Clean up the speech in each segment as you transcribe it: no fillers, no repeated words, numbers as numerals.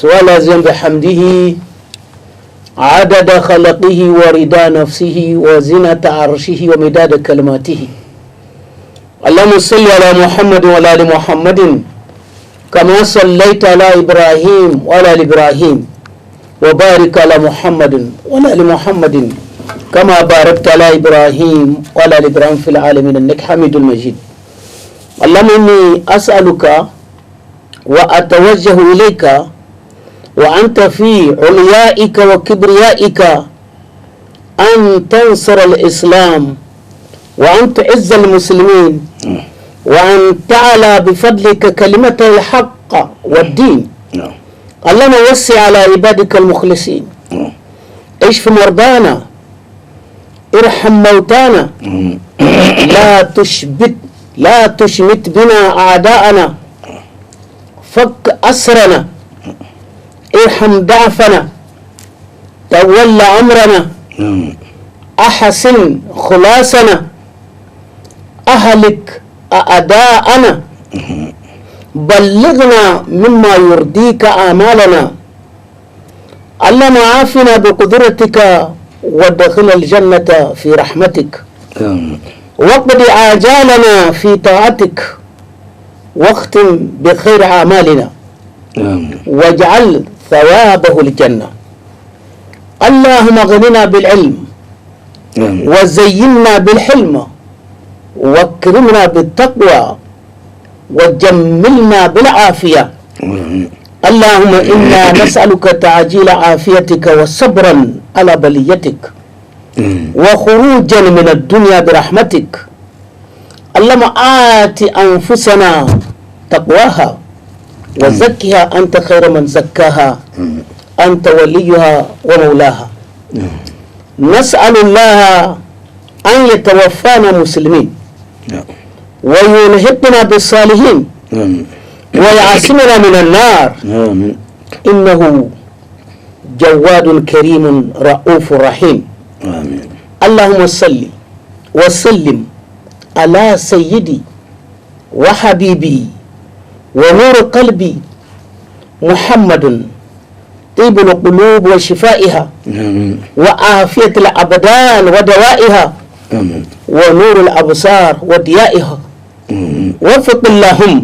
ولازم بحمده عدد خلقه ورضا نفسه وزنة عرشه ومداد كلماته. اللهم صل على محمد وعلى ال محمد كما صليت على إبراهيم وعلى ال إبراهيم وبارك على محمد وعلى ال محمد كما باركت على إبراهيم وعلى ال إبراهيم في العالمين إنك حميد مجيد. اللهم إني أسألك وأتوجه إليك وأنت في عليائك وكبريائك أن تنصر الإسلام وأن تعز المسلمين وأن تعلى بفضلك كلمة الحق والدين. اللهم وسع على عبادك المخلصين، اشف مرضانا، ارحم موتانا، لا تشمت بنا أعداءنا، فك أسرنا، ارحم ضعفنا، تولى أمرنا، أحسن خلاصنا، أهلك أعداءنا، بلغنا مما يرضيك آمالنا. اللهم عافنا بقدرتك وادخل الجنة في رحمتك، واقض آجالنا في طاعتك، واختم بخير أعمالنا، واجعل ثوابه الجنة. اللهم اغننا بالعلم وزينا بالحلم واكرمنا بالتقوى وجملنا بالعافية. اللهم إنا نسألك تعجيل عافيتك وصبرا على بليتك وخروجا من الدنيا برحمتك. اللهم آت أنفسنا تقواها وزكها أنت خير من زكاها أنت وليها ومولاها. نسأل الله أن يتوفانا مسلمين ويلحقنا بالصالحين ويعصمنا من النار إنه جواد كريم رؤوف رحيم. اللهم صل وسلم على سيدي وحبيبي ونور قلبي محمد طيب القلوب وشفائها وعافية الأبدان ودوائها ونور الأبصار وضيائها. وفق اللهم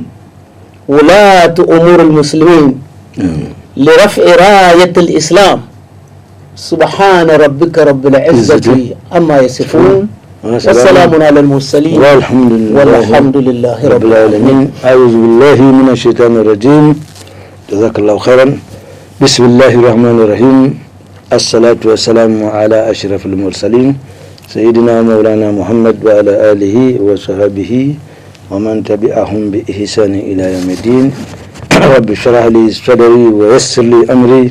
ولاة أمور المسلمين لرفع راية الإسلام. سبحان ربك رب العزة عما يصفون والسلام على المرسلين والحمد لله رب العالمين. أعوذ بالله من الشيطان الرجيم. جزاك الله خيرا. بسم الله الرحمن الرحيم. الصلاة والسلام على أشرف المرسلين سيدنا مولانا محمد وعلى آله وصحبه ومن تبعهم بإحسان إلى يوم الدين. رب اشرح لي صدري ويسر لي أمري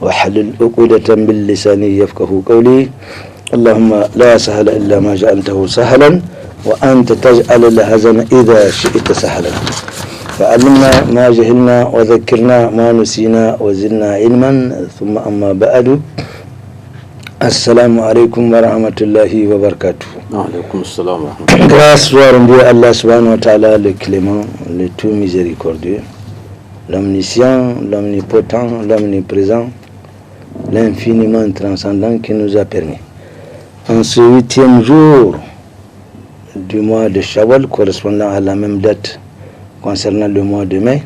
واحلل عقدة من لساني يفقه قولي. اللهم لا سهل إلا ما جعلته سهلا وأنت تجعل الحزن إذا شئت سهلا. فعلمنا ما جهلنا وذكرنا ما نسينا وزدنا علما. ثم أما بعد. Assalamu alaikum wa rahmatullahi wa barakatuh. Alaikum salam wa rahmatullahi. Grâce soit rendue à Allah subhanahu wa ta'ala, le clément, le tout miséricordieux, l'omniscient, l'omnipotent, l'omniprésent, l'infiniment transcendant qui nous a permis, en ce 8e jour du mois de Shawwal, correspondant à la même date concernant le mois de mai,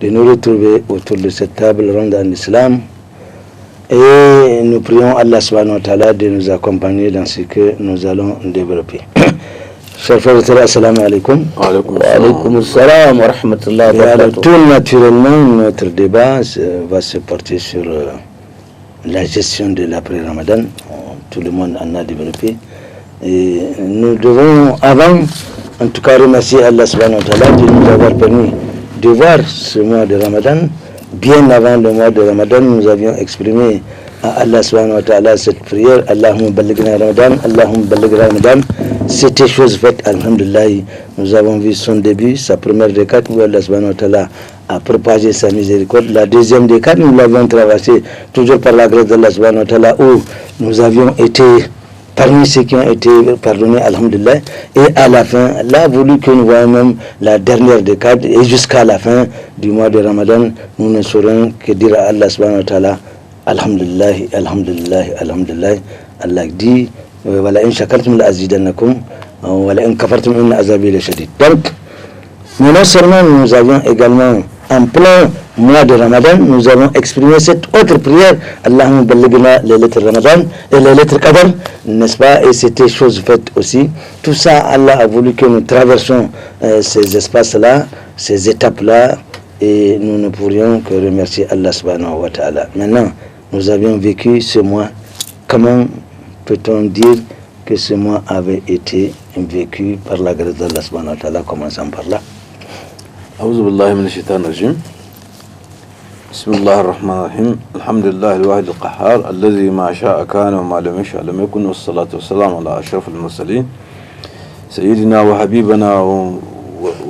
de nous retrouver autour de cette table ronde en islam. Et nous prions Allah subhanahu wa ta'ala de nous accompagner dans ce que nous allons développer. Chers frères et sœurs, assalamu alaikum. Wa alaikum salam wa rahmatullahi wa barakatuh. Tout naturellement, notre débat va se porter sur la gestion de l'après-Ramadan. Tout le monde en a développé. Et nous devons, avant, en tout cas, remercier Allah subhanahu wa ta'ala de nous avoir permis de voir ce mois de Ramadan. Bien avant le mois de Ramadan, nous avions exprimé à Allah subhanahu wa ta'ala cette prière, Allahumma ballighna Ramadan, Allahumma ballighna Ramadan. C'était chose faite, alhamdulillah. Nous avons vu son début, sa première décade où Allah subhanahu wa ta'ala a propagé sa miséricorde. La deuxième décade, nous l'avions traversée toujours par la grâce d'Allah subhanahu wa ta'ala, où nous avions été parmi ceux qui ont été pardonnés, alhamdulillah. Et à la fin, Allah a voulu que nous voyions même la dernière décade, et jusqu'à la fin du mois de Ramadan, nous ne saurons que dire à Allah subhanahu wa ta'ala, alhamdulillah, alhamdulillah, alhamdulillah. Allah dit, voilà, in shakartum la azidannakum, voilà, in kafartum inna azabi la shadid. Donc, mais non seulement nous avions également, en plein mois de Ramadan, nous avons exprimé cette autre prière, Allahumma ballighna les lettres Ramadan et les lettres Qadr, n'est-ce pas? Et c'était chose faite aussi. Tout ça, Allah a voulu que nous traversions ces espaces-là, ces étapes-là, et nous ne pourrions que remercier Allah subhanahu wa ta'ala. Maintenant, nous avions vécu ce mois. Comment peut-on dire que ce mois avait été vécu par la grâce d'Allah subhanahu wa ta'ala? Commençons par là. أعوذ بالله من الشيطان الرجيم بسم الله الرحمن الرحيم الحمد لله الواحد القهار الذي ما شاء كان وما لم يشاء لم يكن والصلاة والسلام على أشرف المرسلين سيدنا وحبيبنا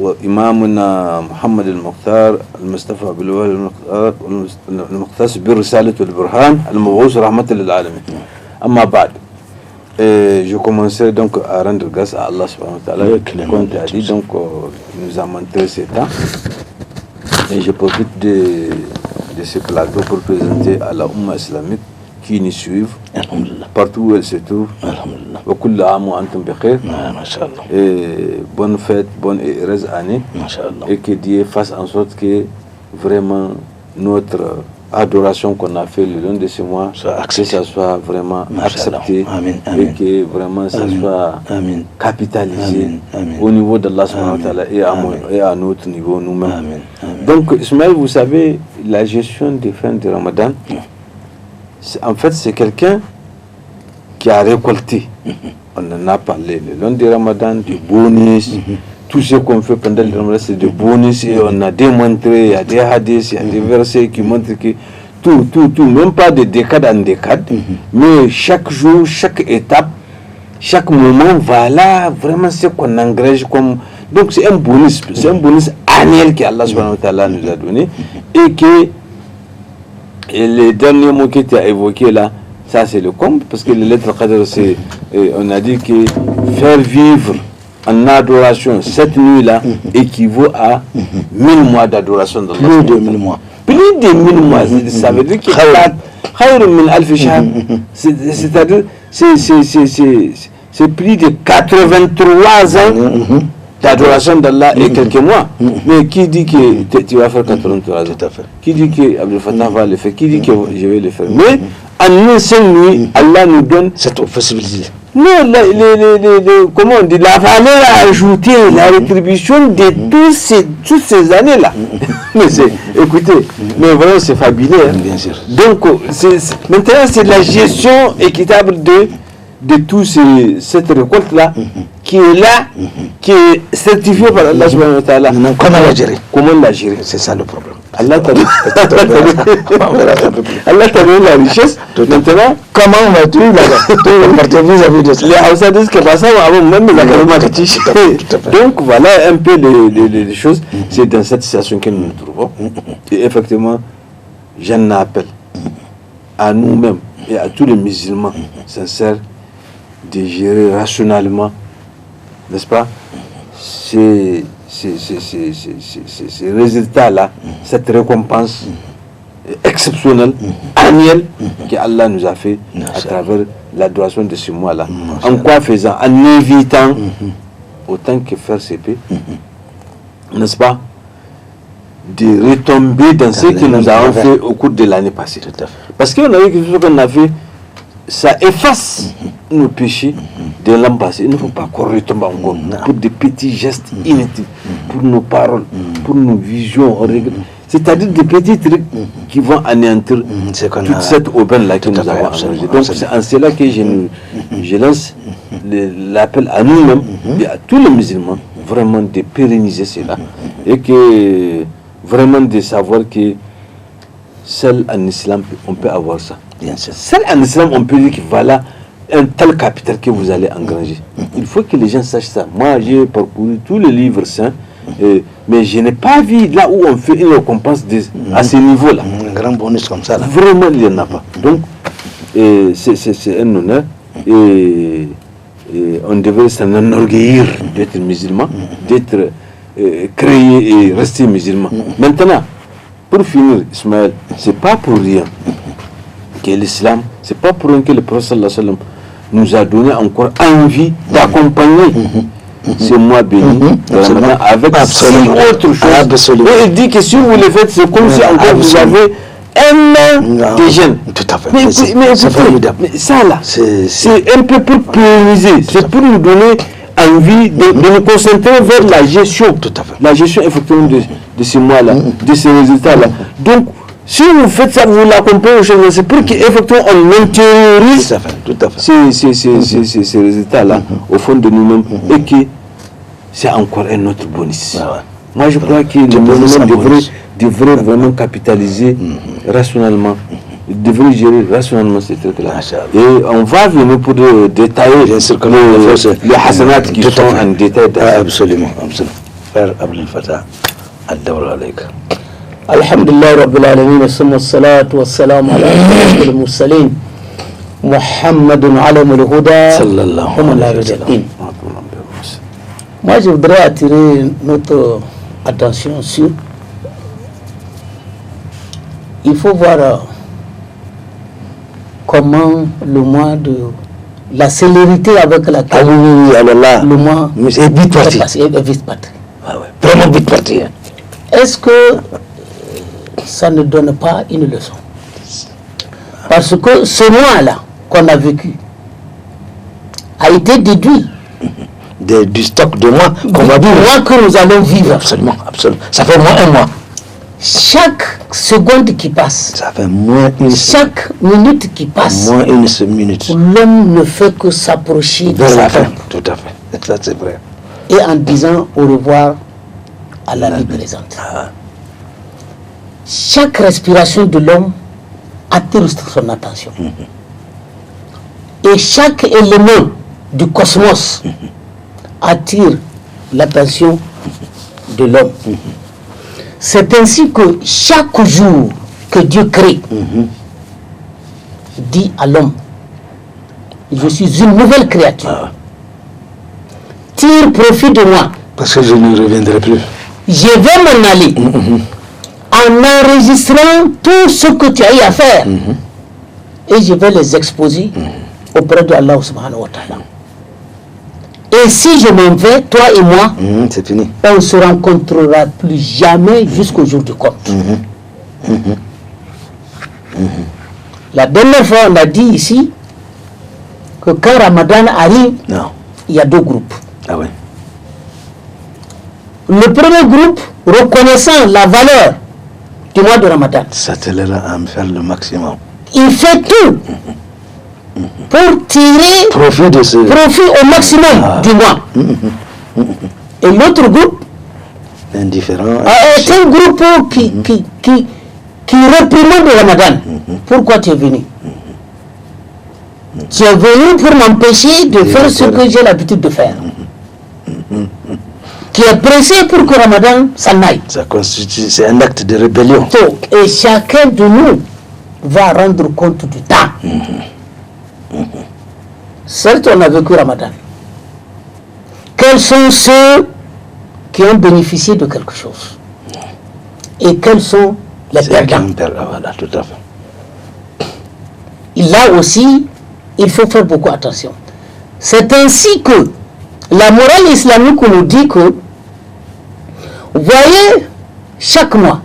وإمامنا محمد المختار المصطفى بالوحي المختص بالرسالة والبرهان المبعوث رحمة للعالمين أما بعد je commencerai donc à rendre grâce à Allah subhanahu wa ta'ala comme tu as dit, donc il nous a montré ces temps et je profite de ce plateau pour présenter à la Ummah islamique qui nous suivent partout où elle se trouve wa kullu aam wa antum bi khair, et bonne fête, bonne et heureuse année, et que Dieu fasse en sorte que vraiment notre adoration qu'on a fait le long de ce mois, que ça soit vraiment accepté, et que vraiment ça soit capitalisé au niveau d'Allah subhanahu wa ta'ala et à notre niveau nous-mêmes. Donc Ismaël, vous savez, la gestion des fins de Ramadan, en fait c'est quelqu'un qui a récolté. On en a parlé le long du Ramadan, du bonus. Tout ce qu'on fait pendant le Ramadan, c'est de bonus, et on a démontré, il y a des hadiths, il y a des versets qui montrent que tout, même pas de décade en décade, mais chaque jour, chaque étape, chaque moment, voilà vraiment ce qu'on engrège comme. Donc c'est un bonus annuel qu'Allah subhanahu wa ta'ala nous a donné, et que les derniers mots que tu as évoqués là, ça c'est le comble, parce que les lettres Qadr, c'est, on a dit que faire vivre en adoration cette nuit-là équivaut à 1000 mois d'adoration d'Allah. Plus de 1000 mois. Plus de 1000 mois. Ça veut dire que c'est-à-dire c'est plus de 83 ans d'adoration d'Allah et quelques mois. Mais qui dit que tu vas faire 83 ans? Qui dit que Abdel Fattah va le faire? Qui dit que je vais le faire? Mais en une seule nuit, Allah nous donne cette possibilité. Non, comment on dit, la valeur ajoutée, la rétribution de toutes ces années-là. Mais écoutez, mais vraiment c'est fabuleux. Bien sûr. Donc, maintenant c'est la gestion équitable de toute cette récolte-là qui est là, qui est certifiée par Allah subhanahu wa ta'ala. Comment la gérer? Comment la gérer? C'est ça le problème. Allah t'a donné la richesse. Maintenant, comment vas-tu partir vis-à-vis de ça? Les Hausa disent que ça va avant même la caractéristique. Donc voilà un peu les choses. C'est dans cette situation que nous nous trouvons. Et effectivement, j'en appelle à nous-mêmes et à tous les musulmans sincères de gérer rationnellement, n'est-ce pas, ces résultats-là, cette récompense exceptionnelle, annuelle, que Allah nous a fait à travers l'adoration de ce mois-là. En quoi faisant? En évitant autant que faire CP, n'est-ce pas, de retomber dans ce que nous avons fait au cours de l'année passée. Parce qu'on a vu que ce qu'on a fait, ça efface nos péchés de l'an passé. Il ne faut pas qu'on retombe encore pour des petits gestes inutiles, pour nos paroles, pour nos visions. C'est-à-dire des petits trucs qui vont anéantir toute cette aubaine-là que nous avons engagée. Donc c'est en cela que je lance l'appel à nous-mêmes et à tous les musulmans, vraiment de pérenniser cela. Et que vraiment de savoir que seul en islam on peut avoir ça. Bien sûr. Seul en islam on peut dire que voilà un tel capital que vous allez engranger. Il faut que les gens sachent ça. Moi j'ai parcouru tous les livres saints, mais je n'ai pas vu là où on fait une récompense à ce niveau-là. Un grand bonus comme ça là. Vraiment il n'y en a pas. Donc c'est un honneur on devrait s'en enorgueillir d'être musulman, d'être créé et rester musulman. Maintenant, pour finir, Ismaël, c'est pas pour rien que l'islam, c'est pas pour rien que le prophète sallallahu alayhi wa sallam nous a donné encore envie d'accompagner ce mois béni avec autre chose. Et il dit que si vous le faites, c'est comme si encore vous avez un an de jeûne. Tout à fait. Mais ça là, c'est un peu pour pérenniser, c'est pour nous donner envie de nous concentrer vers la gestion. Tout à fait. La gestion effectivement de ce mois-là, de ces résultats-là. Donc, si vous faites ça, vous l'accompagnez au chemin, c'est pour qu'effectivement on intériorise ces résultats-là au fond de nous-mêmes et que c'est encore un autre bonus. Moi, je crois que le gouvernement devrait vraiment capitaliser rationnellement, devrait gérer rationnellement ces trucs-là. Et on va venir pour détailler les hasanats qui sont en détail. Absolument, absolument. Frère Abdel Fattah, ad-dawra alayka. Alhamdulillah Rabbil Alamin, salatu wassalam ala ashrafil mursalin, Muhammadun alamul huda, sallallahu alayhi wa sallam. Moi, je voudrais attirer notre attention sur. Il faut voir comment le mois de la célérité avec laquelle le mois est vite parti. Vraiment vite parti. Est-ce que ça ne donne pas une leçon? Parce que ce mois-là qu'on a vécu a été déduit du stock de mois qu'on va vivre. Mois que nous allons vivre. Absolument, absolument. Ça fait moins un mois. Chaque seconde qui passe, ça fait moins une chaque minute qui passe, moins une minute. L'homme ne fait que s'approcher de la fin. Tout à fait. Ça, c'est vrai. Et en disant au revoir à la vie présente. Chaque respiration de l'homme attire son attention. Et chaque élément du cosmos attire l'attention de l'homme. C'est ainsi que chaque jour que Dieu crée, dit à l'homme, je suis une nouvelle créature. Tire profit de moi. Parce que je ne reviendrai plus. Je vais m'en aller en enregistrant tout ce que tu as eu à faire. Et je vais les exposer auprès de Allah subhanahu wa ta'ala. Et si je m'en vais, toi et moi, c'est fini. On ne se rencontrera plus jamais jusqu'au jour du compte. La dernière fois, on a dit ici que quand Ramadan arrive, il y a deux groupes. Le premier groupe, reconnaissant la valeur du mois de Ramadan, s'attellera à me faire le maximum. Il fait tout pour tirer profit au maximum du mois. Et l'autre groupe indifférent est un groupe qui réprimande le Ramadan. Pourquoi tu es venu? Tu es venu pour m'empêcher de faire ce que j'ai l'habitude de faire. Qui est pressé pour que Ramadan s'en aille. Ça constitue, c'est un acte de rébellion. Et chacun de nous va rendre compte du temps. Certes, on a vécu Ramadan. Quels sont ceux qui ont bénéficié de quelque chose? Et quels sont les perdants? Voilà, tout à fait. Là aussi, il faut faire beaucoup attention. C'est ainsi que la morale islamique nous dit que, voyez, chaque mois,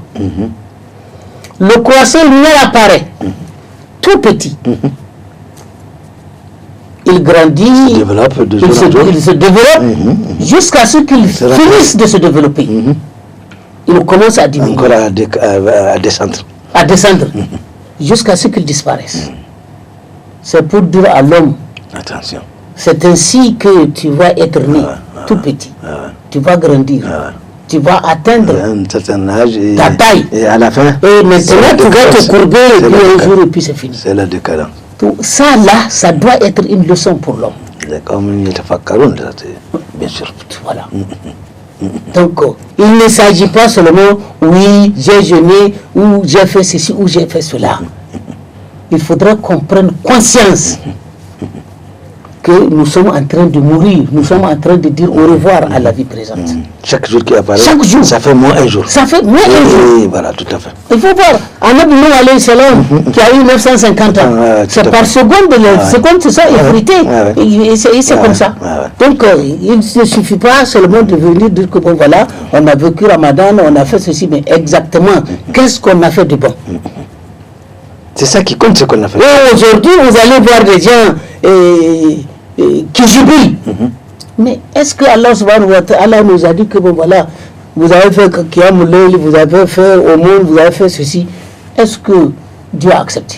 le croissant lunaire apparaît, tout petit. Il grandit, il se développe jusqu'à ce qu'il finisse de se développer. Il commence à diminuer. Encore à descendre. À descendre, jusqu'à ce qu'il disparaisse. C'est pour dire à l'homme, attention. C'est ainsi que tu vas être né, tout petit. Tu vas grandir. Tu vas atteindre un certain âge ta taille. Et à la fin. Et maintenant, tu vas te courber et puis un jour, et puis c'est fini. C'est la décadence. Ça, là, ça doit être une leçon pour l'homme. Bien sûr. Voilà. Donc, il ne s'agit pas seulement, oui, j'ai jeûné, ou j'ai fait ceci, ou j'ai fait cela. Il faudra qu'on prenne conscience que nous sommes en train de mourir, nous sommes en train de dire au revoir à la vie présente. Chaque jour qui apparaît, Chaque jour. ça fait moins un jour. Ça fait moins un jour. Oui, voilà, tout à fait. Il faut voir, Anabi Nuh alayhi salam, qui a eu 950 ans, c'est par seconde, les secondes se sont effritées, et c'est comme ça. Donc, il ne suffit pas seulement de venir dire que bon voilà, on a vécu Ramadan, on a fait ceci, mais exactement, qu'est-ce qu'on a fait de bon? C'est ça qui compte, ce qu'on a fait. Et aujourd'hui, vous allez voir des gens qui jubilent. Mais est-ce que Allah subhanahu wa ta'ala nous a dit que bon voilà, vous avez fait Qiyamul Layl, vous avez fait Aumône, vous avez fait ceci, est-ce que Dieu a accepté?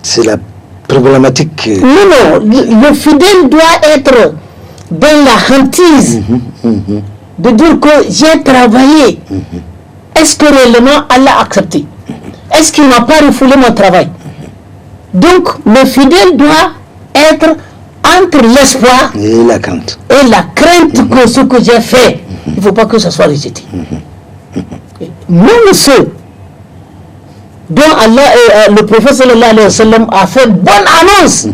C'est la problématique. Non, le fidèle doit être dans la hantise de dire que j'ai travaillé. Est-ce que réellement Allah a accepté? Est-ce qu'il n'a pas refoulé mon travail? Donc, le fidèle doit être entre l'espoir Et la crainte. Que ce que j'ai fait, il ne faut pas que ça soit rejeté. Même ceux dont Allah, le prophète sallallahu alayhi wa sallam a fait bonne annonce.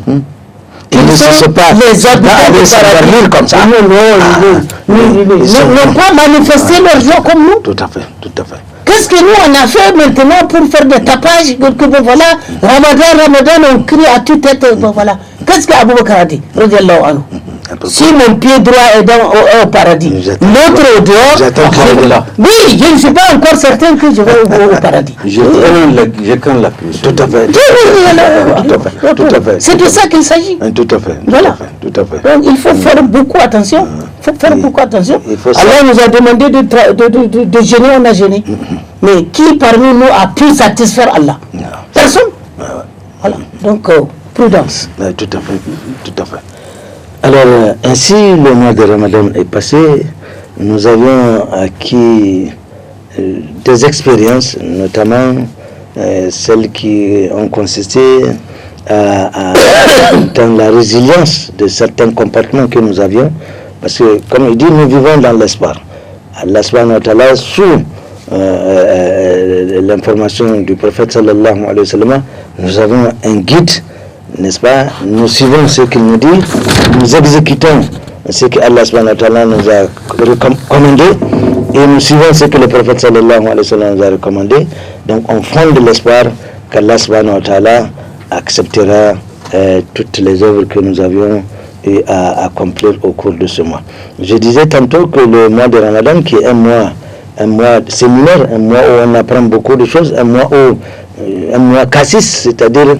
Ils ne se sont pas les habitants comme ça. N'ont pas manifesté leur joie comme nous. Tout à fait, tout à fait. Qu'est-ce que nous on a fait maintenant pour faire des tapages, que bon voilà, Ramadan, on crie à toute tête, bon voilà. Qu'est-ce qu'Abou Bakr a dit? Si mon pied droit est au paradis, l'autre au dehors, oui, je ne suis pas encore certain que je vais au paradis. J'ai quand la punition. Tout à fait. Tout à fait. C'est de ça qu'il s'agit. Tout à fait. Voilà. Tout à fait. Donc il faut faire beaucoup attention. Allah nous a demandé de jeûner, on a jeûné. Mais qui parmi nous a pu satisfaire Allah? Personne. Voilà. Donc, prudence. Tout à fait. Tout à fait. Alors, ainsi, le mois de Ramadan est passé. Nous avons acquis des expériences, notamment celles qui ont consisté dans la résilience de certains comportements que nous avions. Parce que, comme il dit, nous vivons dans l'espoir. Allah subhanahu wa ta'ala, sous l'information du prophète sallallahu alayhi wa sallam, nous avons un guide, n'est-ce pas? Nous suivons ce qu'il nous dit, nous exécutons ce que Allah subhanahu wa ta'ala nous a recommandé, et nous suivons ce que le prophète sallallahu alayhi wa sallam nous a recommandé. Donc on fonde l'espoir qu'Allah subhanahu wa ta'ala acceptera toutes les œuvres que nous avions et à accomplir au cours de ce mois. Je disais tantôt que le mois de Ramadan, qui est un mois séminaire, un mois où on apprend beaucoup de choses, un mois cassis, c'est-à-dire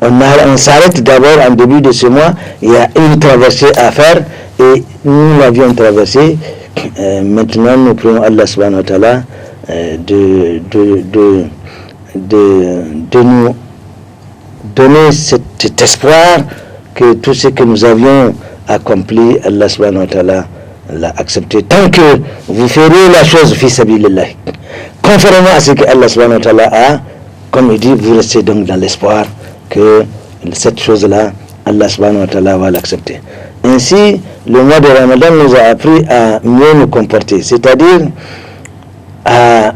on s'arrête d'abord en début de ce mois, il y a une traversée à faire et nous l'avions traversée. Maintenant nous prions Allah subhanahu wa ta'ala de nous donner cet espoir que tout ce que nous avions accompli, Allah subhanahu wa ta'ala l'a accepté. Tant que vous ferez la chose fi sabilillah, conformément à ce que Allah subhanahu wa ta'ala a, comme il dit, vous restez donc dans l'espoir que cette chose-là, Allah subhanahu wa ta'ala va l'accepter. Ainsi, le mois de Ramadan nous a appris à mieux nous comporter, c'est-à-dire à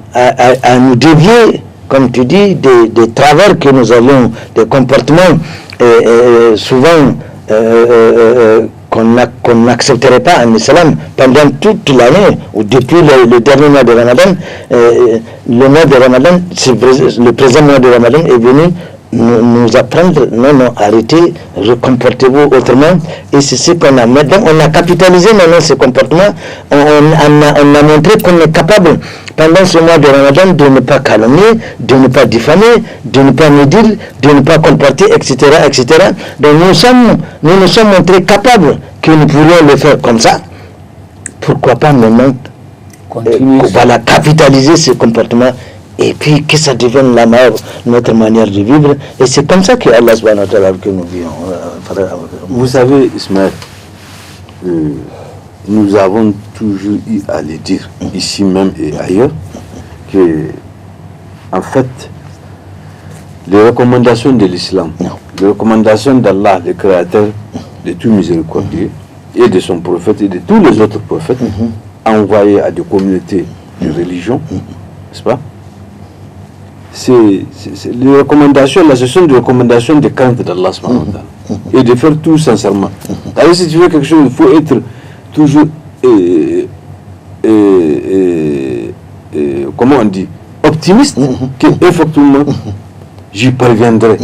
nous dévier, comme tu dis, des travers que nous avions, des comportements souvent qu'on n'accepterait pas en islam pendant toute l'année ou depuis le dernier mois de Ramadan. Le mois de Ramadan, le présent mois de Ramadan est venu nous apprendre, non, arrêtez, recomportez-vous autrement, et c'est ce qu'on a maintenant. On a capitalisé maintenant ce comportement, on a montré qu'on est capable pendant ce mois de Ramadan de ne pas calomnier, de ne pas diffamer, de ne pas médire, de ne pas comporter, etc., etc. Donc nous nous sommes montrés capables que nous pourrions le faire comme ça. Pourquoi pas maintenant voilà, capitaliser ce comportement et puis que ça devienne notre manière de vivre, et c'est comme ça que Allah subhanahu wa ta'ala que nous vivons. Vous savez, Ismaël, nous avons toujours eu à le dire, ici même et ailleurs, que en fait, les recommandations de l'islam, les recommandations d'Allah, le créateur de tout miséricordieux, et de son prophète et de tous les autres prophètes, envoyés à des communautés de religion, n'est-ce pas? les recommandations, là, ce sont des recommandations de crainte d'Allah et de faire tout sincèrement. Alors, si tu veux quelque chose, il faut être toujours, comment on dit, optimiste, qu'effectivement, j'y parviendrai.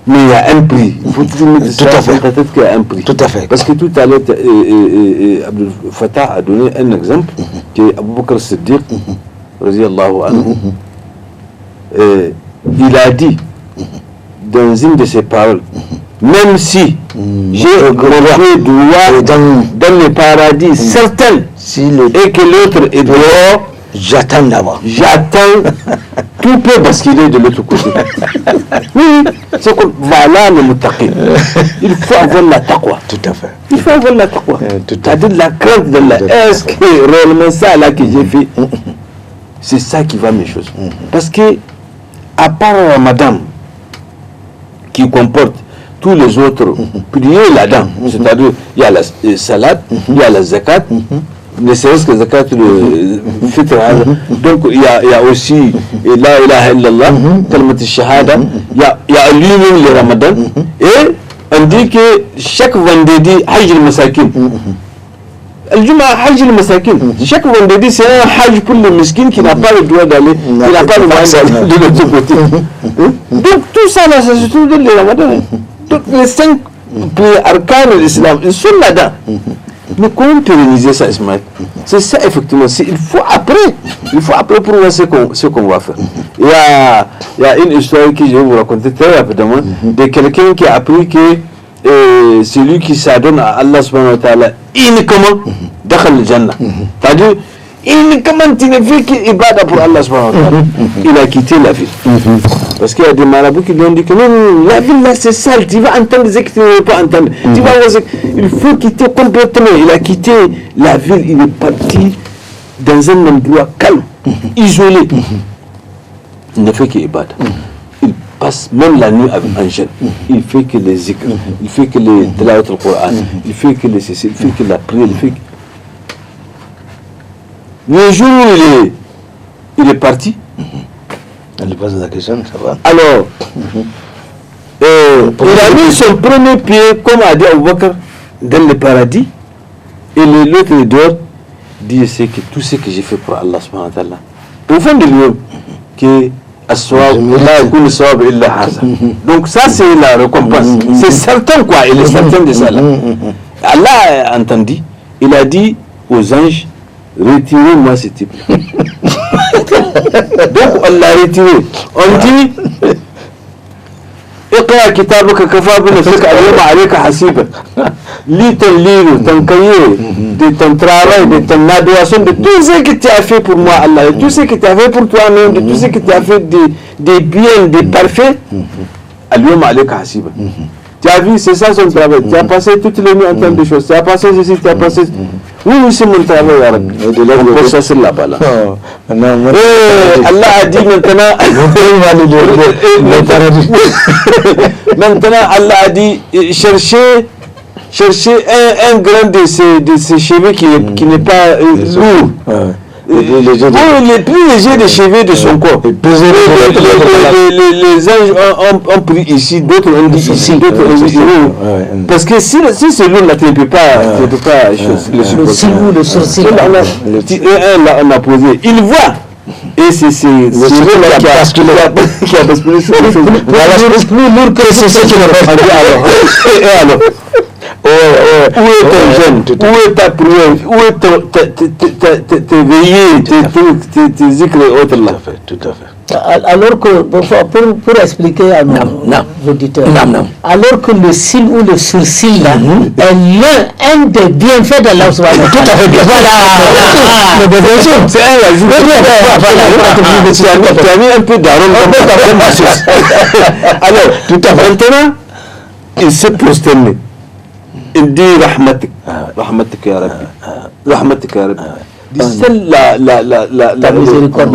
Mais il y a un prix. Il faut toujours mettre ça dans ta tête qu'il y a un prix. Tout à fait. Parce que tout à l'heure, Abdel Fattah a donné un exemple, qui est Abu Bakr Siddiq, radiyallahu anhu. Il a dit, dans une de ses paroles, même si j'ai mon pied droit dans le paradis certain, et que l'autre est dehors, j'attends d'abord. J'attends, tout peut basculer de l'autre côté. Oui, c'est comme, voilà le muttaqin. Il faut avoir la taqwa. Tout à fait. Il faut avoir la taqwa. C'est-à-dire la crainte d'Allah. Est-ce que réellement ça là que j'ai fait, c'est ça qui va mes choses. Parce que, à part Madame, qui comporte tous les autres piliers là-dedans, c'est-à-dire il y a la salade, il y a la zakat, ne serait-ce que zakat le fitr, donc il y a aussi la ilaha illallah, kalmat al-shahada, il y a lui-même le ramadan, et on dit que chaque vendredi hajj al-masakin, Al-Juma hajj al-masakin, chaque vendredi c'est un hajj pour le miskin qui n'a pas le droit d'aller, qui n'a pas le droit d'aller de l'autre côté. Donc tout ça là, ça se trouve dans le ramadan. Donc les 5 arcanes de l'islam, ils sont là-dedans. Mais comment pérenniser ça, Ismaël? C'est ça, effectivement. Il faut après pour voir ce qu'on va faire. Il y a une histoire que je vais vous raconter très rapidement de quelqu'un qui a appris que celui qui s'adonne à Allah subhanahu wa ta'ala uniquement dakhal al-jannah. C'est-à-dire, uniquement tu ne fais qu'ibada pour Allah subhanahu wa ta'ala. Il a quitté la ville. Parce qu'il y a des marabouts qui lui ont dit que non, la ville là c'est sale, tu vas entendre ce que tu ne veux pas entendre. Tu vas voir il faut quitter complètement. Il a quitté la ville, il est parti dans un endroit calme, isolé. Il ne fait qu'ibada. Il passe même la nuit en jeûne. Il fait que les zikr, il fait que les tilawat al-Qur'an, il fait que les ceci, il fait que la prière, il fait que... Le jour où il est parti, elle pose la question, ça va. alors, il a mis son premier pied, comme a dit Abu Bakr, dans le paradis, et l'autre dehors dit c'est que tout ce que j'ai fait pour Allah subhanahu wa ta'ala, au fond de lui, que donc ça c'est la récompense, c'est certain quoi, il est certain de ça là. Allah a entendu, il a dit aux anges, retirez-moi ce type. Donc on l'a retiré. On dit اقرأ كتابك كفى بنفسك اليوم عليك حسيبا. Lis ton livre, ton cahier, ton travail, de ton adoration, de tout ce que tu as fait pour moi, Allah, de tout ce que tu as fait pour toi-même, de tout ce que tu as fait des biens, des parfaits. اليوم عليك حسيبا. Tu as vu, c'est ça son travail. Tu as passé toutes les nuits en train de choses. Tu as passé ceci, tu as passé... Oui, c'est mon travail. On peut chasser là-bas. Là. Allah a dit maintenant... Maintenant, Allah a dit, cherchez un grain de ces cheveux qui n'est pas lourd. Les plus légers des cheveux de son corps. Les anges ont pris ici, d'autres ont dit ici, d'autres ont dit parce que si c'est lourd là, tu ne peux pas le sourcil. Là, on a posé. Il voit. Et c'est là qui a basculé sur le chose. C'est plus lourd que ce qui n'a pas dit alors. Où est ton jeûne? Où est ta prière? Où est tes veillées, tes zikr et autres là? Tout à fait. Alors que, pour expliquer à nos auditeurs, alors que le cil ou le sourcil là, est un des bienfaits d'Allah subhanahu wa ta'ala. Tout à fait. Voilà. C'est un ajout. Tu as mis un peu d'arôme dans ta chose. Alors, tout à fait. Maintenant, il s'est prosterné. Il dit Rahmatik. Rahmatik ya Rabbi. Rahmatik ya Rabbi. C'est la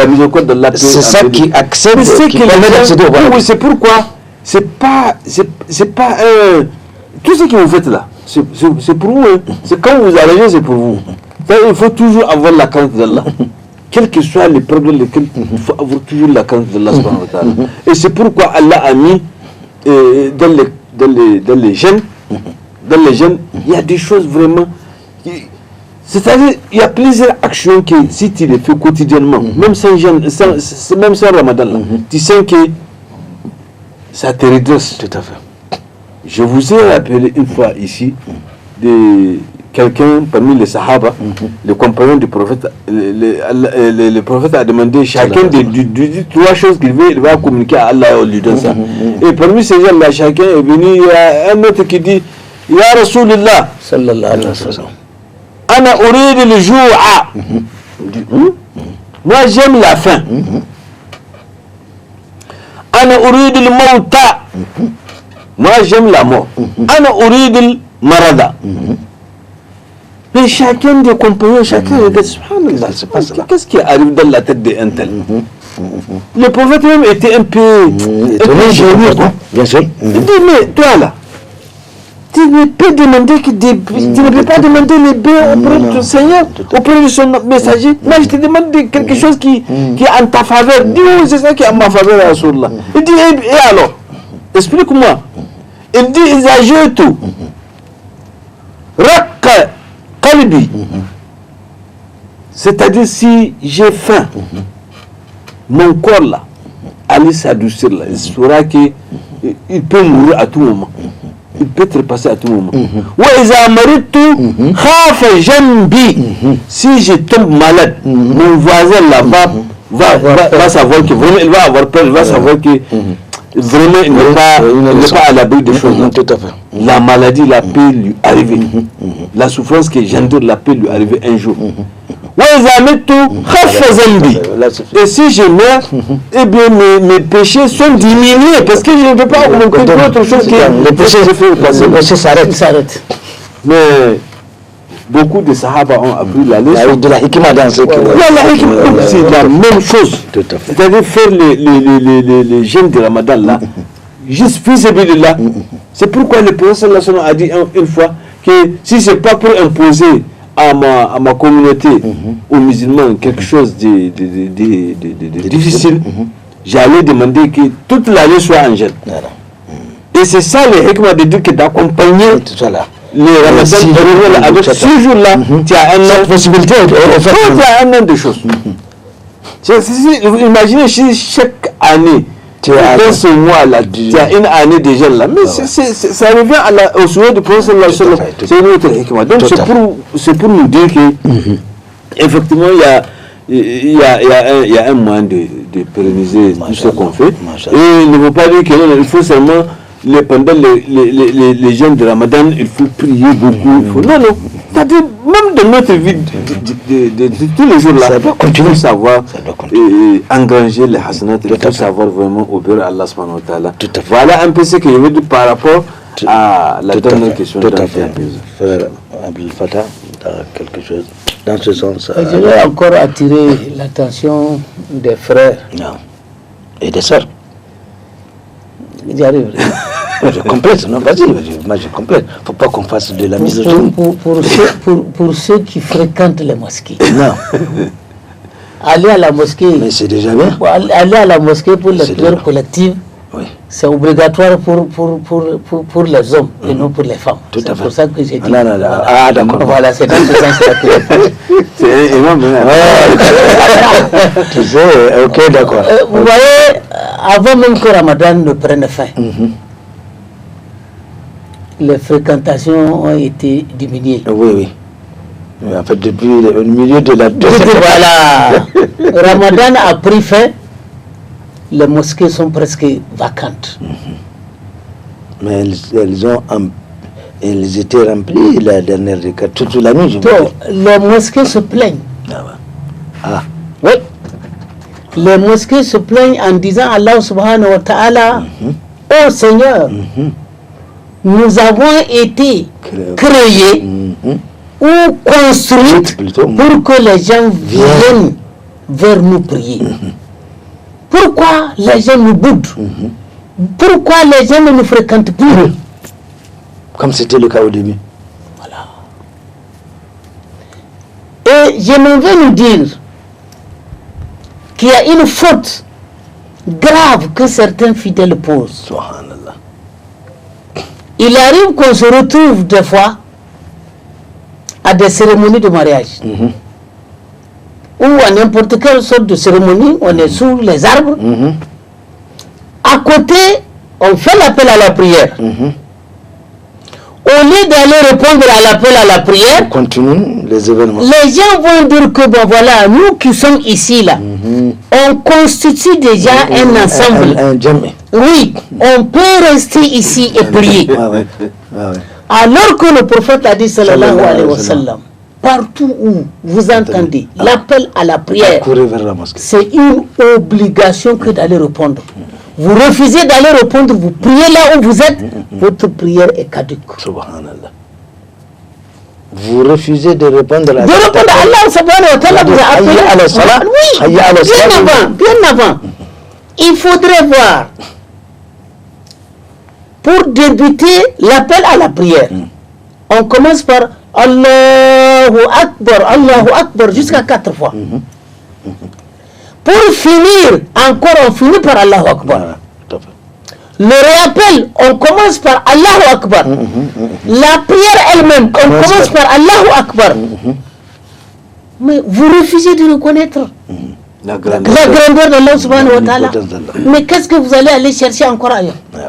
miséricorde d'Allah. C'est ça qui accède. Oui, c'est pourquoi c'est pas tout ce que vous faites là, c'est pour vous. C'est quand vous arrivez, c'est pour vous. Il faut toujours avoir la crainte d'Allah. quels que soient les problèmes lesquels il faut avoir toujours la crainte d'Allah subhanahu wa ta'ala. Et c'est pourquoi Allah a mis dans les jeunes, il y a des choses vraiment... C'est-à-dire, il y a plusieurs actions que si tu les fais quotidiennement, même sans jeûne, même sans Ramadan, là, tu sens que ça te redresse. Tout à fait. Je vous ai rappelé une fois ici de quelqu'un parmi les Sahaba, le compagnon du prophète. Le prophète a demandé chacun des 3 choses qu'il veut, il va communiquer à Allah et on lui donne ça. Et parmi ces gens-là, chacun est venu, il y a un autre qui dit Ya Rasulullah, sallallahu alayhi wa sallam. Ana urid le joua. Moi j'aime la faim. Ana urid le mauta. Moi j'aime la mort. Ana urid le marada. Mais chacun des compagnons, chacun regarde, subhanallah, qu'est-ce qui arrive dans la tête d'un tel? Le prophète même était un peu gêné, bien sûr. Il dit, mais toi là, tu ne peux demander que tu ne peux pas demander les biens auprès de ton Seigneur, auprès de son messager. Moi je te demande quelque chose qui est en ta faveur. Dis-moi, c'est ça qui est en ma faveur à Rasulullah. Il dit, et alors? Explique-moi. Il dit, ils ajoutent tout. Raqqa qalbi. C'est-à-dire, si j'ai faim, mon corps là, allait s'adoucir là, il saura qu'il peut mourir à tout moment. Il peut trépasser à tout moment. Si je tombe malade, mon voisin là va savoir que vraiment il va avoir peur, il va savoir que vraiment il n'est pas à l'abri des choses. Tout à fait. La maladie la peut lui arriver. La souffrance que j'endure la peut lui arriver un jour. Et si je meurs, eh bien mes péchés sont diminués parce que je ne peux pas augmenter d'autres choses que les péchés que j'ai fait. s'arrête. Mais beaucoup de Sahaba ont appris la leçon. De la hikmah dans ce C'est la même chose. C'est-à-dire faire les jeûnes de Ramadan là, juste là. C'est pourquoi le prophète a dit une fois que si ce n'est pas pour imposer à ma communauté, aux musulmans, quelque chose de difficile, j'allais demander que toute l'année soit en jeûne. Et c'est ça le hikmah de dire que d'accompagner les Ramadan avec ce jour-là, tu as un an possibilité, tu as un an de choses. Imaginez si chaque année, dans ce mois-là, tu as une année de jeûne là. Mais ça revient au souhait du prophète. C'est une autre hikmah. Donc c'est pour nous dire que effectivement il y a un moyen de pérenniser tout ce qu'on fait. Et il ne veut pas dire qu'il faut seulement pendant les jeûnes de Ramadan, il faut prier beaucoup. Non. C'est-à-dire, même dans notre vie de tous les jours là, il faut savoir engranger les hasanat, il faut savoir vraiment obéir à Allah subhanahu wa ta'ala. Voilà un peu ce que je veux dire par rapport à la dernière question. Tout à fait. Frère Abdel Fattah, quelque chose dans ce sens. Je vais encore attirer l'attention des frères. Et des sœurs. J'y arrive. Je complète, non, vas-y, moi je complète. Il ne faut pas qu'on fasse de la misogynie. Pour ceux qui fréquentent les mosquées. Non. Aller à la mosquée. Mais c'est déjà bien. Aller à la mosquée pour les prières collectives, c'est obligatoire pour les hommes et non pour les femmes. Tout à fait. C'est pour ça que j'ai dit. Non. Ah, d'accord. Voilà, c'est dans ce sens-là que c'est énorme. Tu sais, ok, d'accord. Vous voyez, avant même que Ramadan ne prenne fin, les fréquentations ont été diminuées. Oui. En fait, depuis le milieu de la voilà. Ramadan a pris fin, les mosquées sont presque vacantes. Mais elles étaient remplies la dernière décade, toute la nuit. Donc, les mosquées se plaignent. Oui. Les mosquées se plaignent en disant à Allah subhanahu wa ta'ala, oh Seigneur, nous avons été créés ou construites pour que les gens viennent vers nous prier. Pourquoi les gens nous boudent? Pourquoi les gens ne nous fréquentent plus? Comme c'était le cas au début. Voilà. Et je m'en vais nous dire qu'il y a une faute grave que certains fidèles posent. Subhanallah. Il arrive qu'on se retrouve des fois à des cérémonies de mariage. Ou à n'importe quelle sorte de cérémonie, on est sous les arbres. À côté, on fait l'appel à la prière. Au lieu d'aller répondre à l'appel à la prière, On continue les événements. les gens vont dire que bon voilà, nous qui sommes ici là, on constitue déjà un ensemble. Un jami. Oui, on peut rester ici et prier. Alors que le prophète a dit sallallahu alayhi wa sallam, partout où vous entendez l'appel à la prière, Courez vers la mosquée. c'est une obligation que d'aller répondre. Vous refusez d'aller répondre, vous priez là où vous êtes, votre prière est caduque. Subhanallah. Vous refusez de répondre à De répondre à Allah subhanahu wa ta'ala, vous a appelé Hayya ala salat. Oui, Hayya ala salat. bien avant. Il faudrait voir, pour débuter l'appel à la prière, on commence par Allahu Akbar, jusqu'à 4 fois. Pour finir, encore on finit par Allahu Akbar. Voilà, tout à fait. Le réappel, on commence par Allahu Akbar. La prière elle-même, on commence par Allahu Akbar. Mais vous refusez de reconnaître La la grandeur d'Allah subhanahu wa ta'ala. L'importance d'Allah. Mais qu'est-ce que vous allez aller chercher encore ailleurs? Ouais.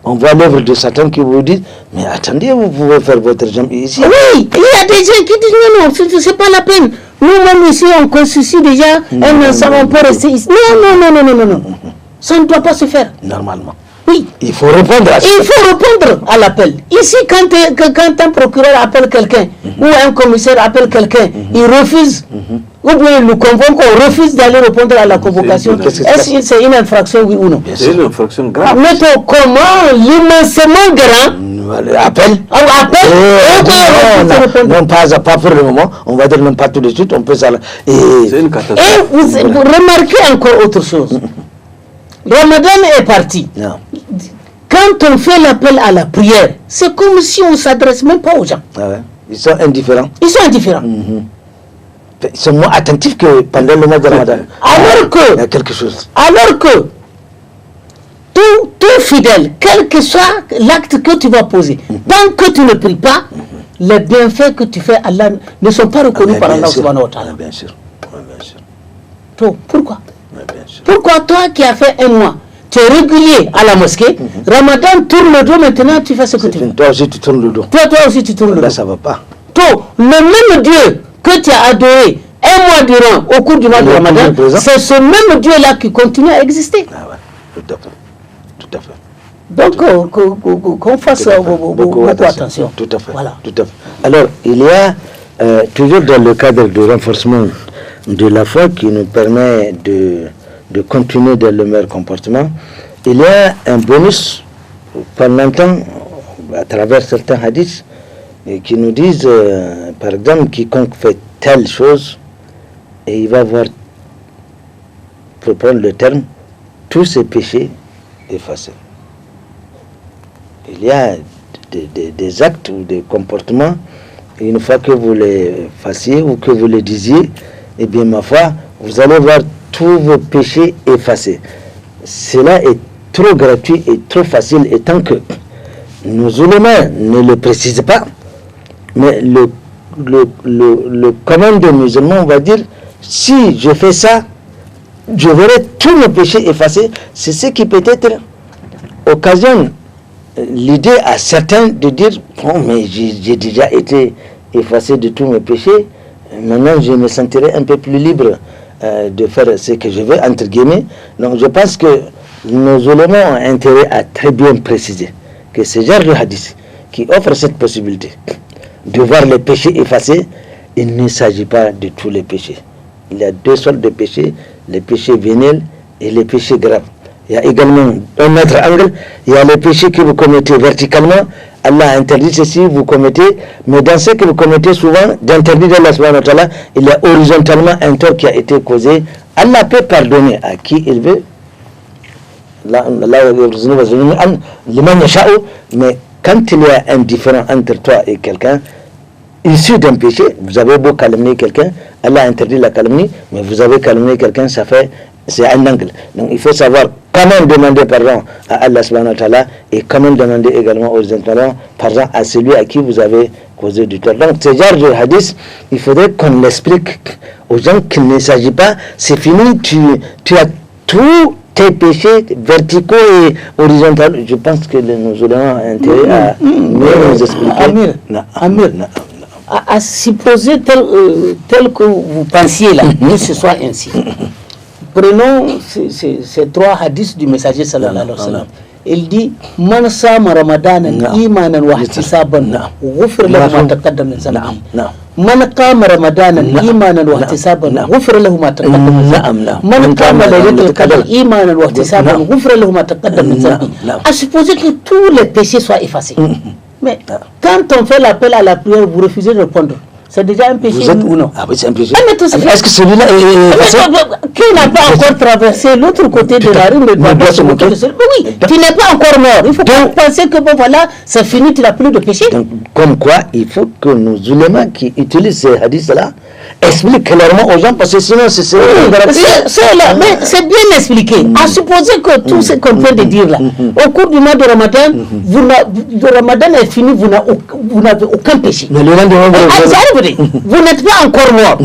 On voit l'œuvre de Satan qui vous dit, mais attendez, vous pouvez faire votre jambe ici. Oui, il y a des gens qui disent non, c'est pas la peine. Nous-mêmes ici, on constitue déjà un ensemble, on peut rester ici. Non. Ça ne doit pas se faire. Normalement. Oui. Il faut répondre à ça. Il faut répondre à l'appel. Ici, quand un procureur appelle quelqu'un, ou un commissaire appelle quelqu'un, il refuse, ou bien il nous convoque, on refuse d'aller répondre à la convocation. Est-ce que c'est une infraction, oui ou non? C'est une infraction grave. Mais comment l'immensément grand Appel. Non, pas pour le moment. On va dire même pas tout de suite. On peut ça. C'est une catastrophe. Et vous remarquez encore autre chose. Ramadan est parti. Non. Quand on fait l'appel à la prière, c'est comme si on ne s'adresse même pas aux gens. Ah ouais. Ils sont indifférents. Ils sont indifférents. Ils sont moins attentifs que pendant le mois de Ramadan. Il y a quelque chose. Alors que tout fidèle, quel que soit l'acte que tu vas poser, tant que tu ne pries pas, les bienfaits que tu fais Allah ne sont pas reconnus par Allah subhanahu wa ta'ala. Bien sûr. Bien sûr. Pourquoi? Bien sûr. Pourquoi toi qui as fait un mois, tu es régulier à la mosquée, Ramadan tourne le dos, maintenant tu fais ce que tu veux. Toi aussi tu tournes le dos. Toi aussi tu tournes le dos. Là ça va pas. Toi, le même Dieu que tu as adoré un mois durant, au cours du mois de Ramadan, c'est ce même Dieu-là qui continue à exister. Ah ouais, tout à fait. Tout à fait. Donc, qu'on fasse beaucoup attention. Tout à fait. Voilà. Tout à fait. Alors, il y a toujours dans le cadre du renforcement de la foi qui nous permet de continuer dans le meilleur comportement, il y a un bonus qu'on entend à travers certains hadiths et qui nous disent, par exemple, quiconque fait telle chose, et il va voir, pour prendre le terme, tous ses péchés effacés. Il y a des actes ou des comportements, et une fois que vous les fassiez ou que vous les disiez, eh bien, ma foi, vous allez voir tous vos péchés effacés. Cela est trop gratuit et trop facile, et tant que nos ulémas ne le précisent pas, mais le commun des musulmans, on va dire, si je fais ça, je verrai tous mes péchés effacés. C'est ce qui peut-être occasionne l'idée à certains de dire, bon, mais j'ai déjà été effacé de tous mes péchés, maintenant je me sentirai un peu plus libre de faire ce que je veux, entre guillemets. Donc je pense que nos ulémas ont intérêt à très bien préciser que ce genre de hadith qui offre cette possibilité de voir les péchés effacés, il ne s'agit pas de tous les péchés. Il y a deux sortes de péchés, les péchés véniels et les péchés graves. Il y a également un autre angle, il y a les péchés que vous commettez verticalement, Allah interdit ceci, vous commettez, mais dans ce que vous commettez souvent, d'interdit d'Allah subhanahu wa ta'ala, il y a horizontalement un tort qui a été causé. Allah peut pardonner à qui il veut, mais quand il y a un différend entre toi et quelqu'un, issu d'un péché, vous avez beau calomnier quelqu'un, Allah interdit la calomnie, mais vous avez calomnié quelqu'un, ça fait c'est un angle. Donc il faut savoir comment demander pardon à Allah subhanahu wa ta'ala et comment demander également aux intervenants pardon à celui à qui vous avez causé du tort. Donc ce genre de hadith, il faudrait qu'on l'explique aux gens qu'il ne s'agit pas, c'est fini, tu as tous tes péchés verticaux et horizontaux. Je pense que nous aurons intérêt à mieux nous expliquer. Amir, à supposer tel que vous pensiez là, que ce soit ainsi. Prenons ces 3 hadiths du messager sallallahu alayhi wa sallam. Il dit Man sama ramadanan imanan wa ihtisaban ghufira lahu ma taqaddama min dhanbihi. Man qama ramadanan imanan wa ihtisaban ghufira lahu ma taqaddama min dhanbihi. Man qama laylatul qadr imanan wa ihtisaban ghufira lahu ma taqaddama min dhanbihi. À supposer que tous les péchés soient effacés. Mais quand on fait l'appel à la prière, vous refusez de répondre. C'est déjà un péché ou non? Ah oui, c'est un péché. Est-ce que celui-là est... Qui n'a pas encore traversé l'autre côté de la rue, mais doit se moquer de celui. Oui, tu n'es pas encore mort. Il faut pas penser que bon voilà, c'est fini, tu n'as plus de péché. Donc, comme quoi, il faut que nos ulémas qui utilisent ces hadiths-là expliquent clairement aux gens, parce que sinon c'est là, mais c'est bien expliqué. À supposer que tout ce qu'on vient de dire là, au cours du mois de Ramadan, le Ramadan est fini, vous n'avez aucun péché. Mais le lendemain, vous n'êtes pas encore mort.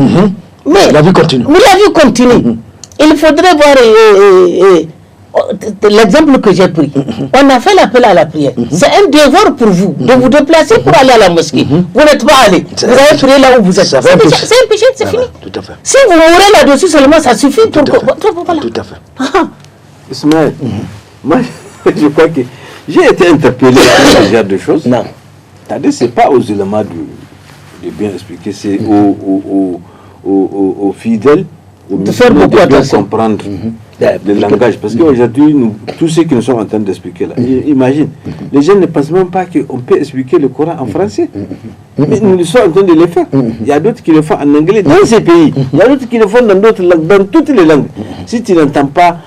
Mais la vie continue. Mais la vie continue. Il faudrait voir l'exemple que j'ai pris. On a fait l'appel à la prière. C'est un devoir pour vous de vous déplacer pour aller à la mosquée. Vous n'êtes pas allé. Vous avez prié là où vous êtes. C'est un péché, c'est fini. Tout à fait. Si vous mourrez là-dessus seulement, ça suffit pour que... Voilà. Tout à fait. Ismaël, moi, je crois que j'ai été interpellé par ce genre de choses. Non. C'est-à-dire, c'est pas aux éléments de bien expliquer, c'est aux fidèles, aux musulmans de bien comprendre le langage. Parce qu'aujourd'hui, tous ceux qui nous sont en train d'expliquer là, imagine, les gens ne pensent même pas qu'on peut expliquer le Coran en français. Mais nous sommes en train de le faire. Il y a d'autres qui le font en anglais dans ces pays. Il y a d'autres qui le font dans d'autres langues, dans toutes les langues. Si tu n'entends pas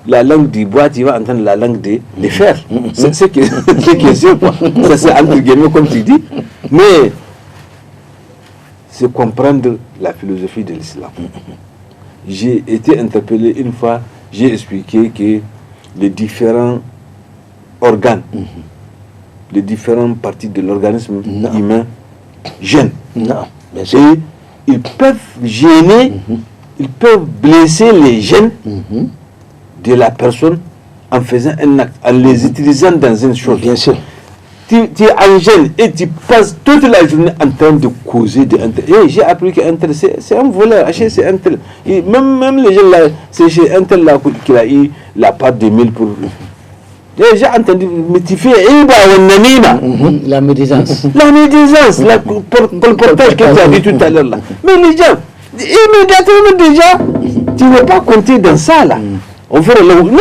la langue du bois, tu vas entendre la langue des fers. C'est ce qui est sûr, quoi. Ça c'est entre guillemets comme tu dis. Mais c'est comprendre la philosophie de l'islam. J'ai été interpellé une fois, j'ai expliqué que les différents organes, les différentes parties de l'organisme humain gênent. Et ils peuvent gêner, ils peuvent blesser les gènes de la personne en faisant un acte, en les utilisant dans une chose. Bien sûr. Tu es en gêne et tu passes toute la journée en train de causer de un tel. J'ai appris qu'un tel, c'est un voleur, c'est un tel. Et même les gens là, c'est chez un tel là qu'il a eu la part de 1000 pour. J'ai entendu, mais tu fais la médisance. La médisance, le portage que tu as dit tout à l'heure là. Mais les gens, immédiatement déjà, tu ne veux pas compter dans ça là. On fait le... Non,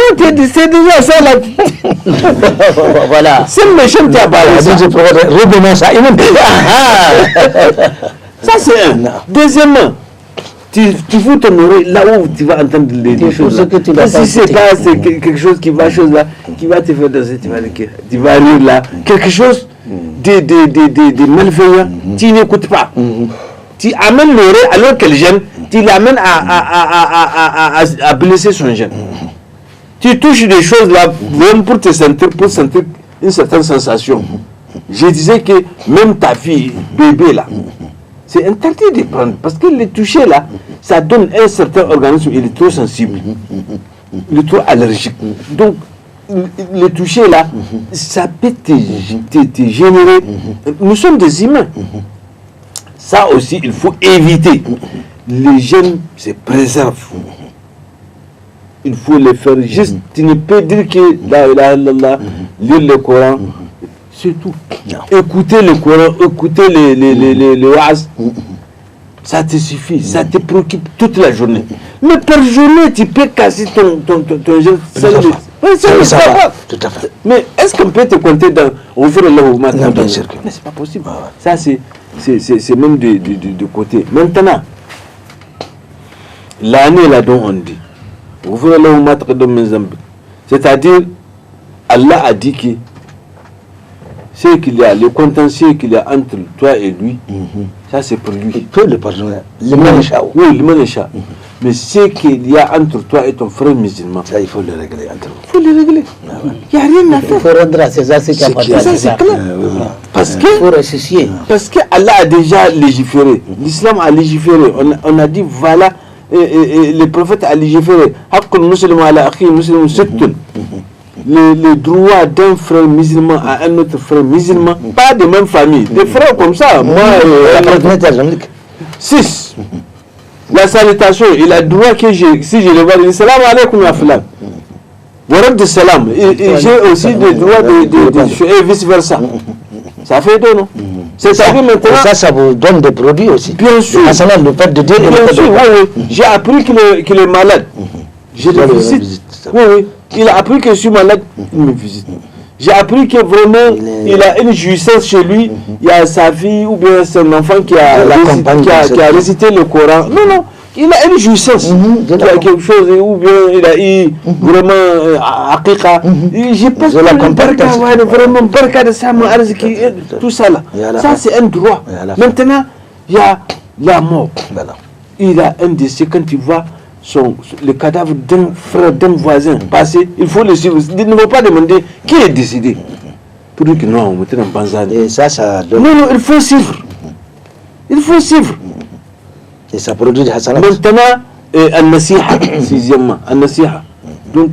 c'est déjà ça là. Voilà. C'est le méchant qui a parlé. Ça c'est un. Deuxièmement, tu fous ton oreille là où tu vas entendre les choses. Si c'est pas quelque chose qui va te faire danser, tu vas rire là. Quelque chose de malveillant, tu n'écoutes pas. Tu amènes l'oreille alors qu'elle gêne, tu l'amènes à blesser son gène. Tu touches des choses là pour sentir une certaine sensation. Je disais que même ta fille, bébé là, c'est interdit de prendre parce que le toucher là, ça donne un certain organisme, il est trop sensible, il est trop allergique. Donc, le toucher là, ça peut te générer. Nous sommes des humains. Ça aussi, il faut éviter. Les jeunes se préservent. Il faut les faire juste. Tu ne peux dire que la ilaha illallah, lire le Coran, c'est tout. Écouter le Coran, écouter les wa'az, ça te suffit, ça te préoccupe toute la journée. Mais par journée, tu peux casser ton jeune. C'est pas tout à fait. Mais est-ce qu'on peut te compter dans au fur et à mesure? Bien sûr que mais c'est pas possible. Ça c'est même de côté. Maintenant, l'année là dont on dit, c'est-à-dire Allah a dit que ce qu'il y a, le contentieux qu'il y a entre toi et lui, ça c'est pour lui. Il peut le pardonner. Oui, le manécha. Mais ce qu'il y a entre toi et ton frère musulman, Ça, il faut le régler entre vous. il faut le régler. Il n'y a rien à Il faire. faut rendre à César ce qui appartient à Ça, c'est César. clair. Parce Il faut que, ressusciter. Allah a déjà légiféré. L'islam a légiféré. On a dit, voilà, le prophète a légiféré. Le droit d'un frère musulman à un autre frère musulman, pas de même famille, des frères comme ça. Moi, La propriété islamique. 6. La salutation, il a droit que si je le vois, il dit salam alaikum ya fulan. Warad de salam. Et j'ai aussi le droit et vice versa. Ça fait deux, non? C'est-à-dire maintenant. Et ça vous donne des produits aussi. Bien sûr. Le fait de dire et le Bien fait sûr, de oui, oui. J'ai appris qu'il est malade. Je le visite. Oui, oui. Il a appris que je suis malade, il me visite. J'ai appris que vraiment, il a une jouissance chez lui. Il y a sa fille ou bien son enfant qui a récité le Coran. Non, non. Il a une jouissance. Il a quelque chose, ou bien il a eu vraiment aqiqa. J'ai pas vraiment barka de ça, tout ça là. Ça, c'est un droit. Maintenant, il y a la mort. Il a un décès quand tu vois le cadavre d'un frère, d'un voisin passé, il faut le suivre. Il ne faut pas demander qui est décédé. Pour dire que non, on mettait dans Banzan. Et ça donne... Non, il faut suivre. Il faut suivre. Et ça produit des hasanat. Maintenant, An-Nasiha, sixièmement, An-Nasiha. Donc,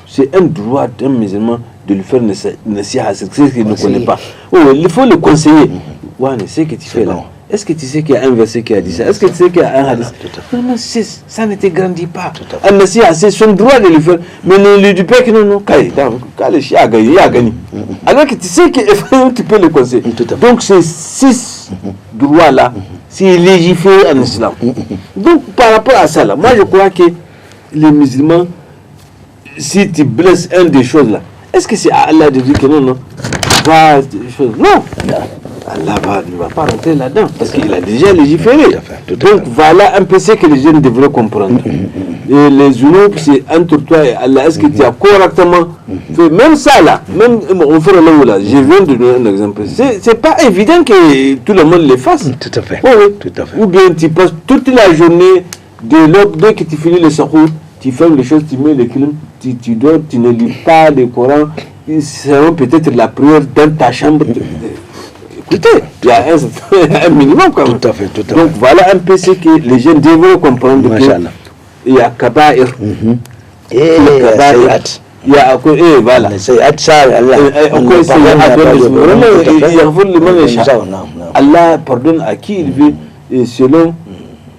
c'est un droit d'un musulman de lui faire Nasiha, c'est ce qu'il ne connaît pas. Oh, il faut le conseiller. Ouais, c'est ce que tu fais là. Est-ce que tu sais qu'il y a un verset qui a dit ça? Est-ce que tu sais qu'il y a un hadith? Non, non, ça ne te grandit pas. C'est son droit de le faire. Mais ne lui dis pas que non, non, le chien a gagné. Alors que tu sais que tu peux le conseiller. Donc ces 6 droits-là, c'est légiféré en islam. Donc par rapport à ça, là, moi je crois que les musulmans, si tu blesses une des choses là, est-ce que c'est à Allah de dire que non, non, va des choses? Non. Allah ne va pas rentrer là-dedans parce qu'il a déjà légiféré. Donc voilà un peu ce que les jeunes devraient comprendre. Et les zunub, c'est entre toi et Allah. Est-ce que tu as correctement fait? Même ça là, même on fait là, je viens de donner un exemple. C'est pas évident que tout le monde le fasse. Tout à fait. Oui. Tout à fait. Ou bien tu passes toute la journée dès que tu finis le sahour, tu fermes les choses, tu mets le clim, tu dors, tu ne lis pas le Coran. C'est peut-être la prière dans ta chambre. Écoutez, il y a un minimum quand même. Tout à fait, tout à fait. Donc voilà un peu ce que les gens devraient comprendre. Il y a Kaba'ir. Et Sayyat. Il y a voilà. Sayyat, ça, Allah pardonne à qui il veut et selon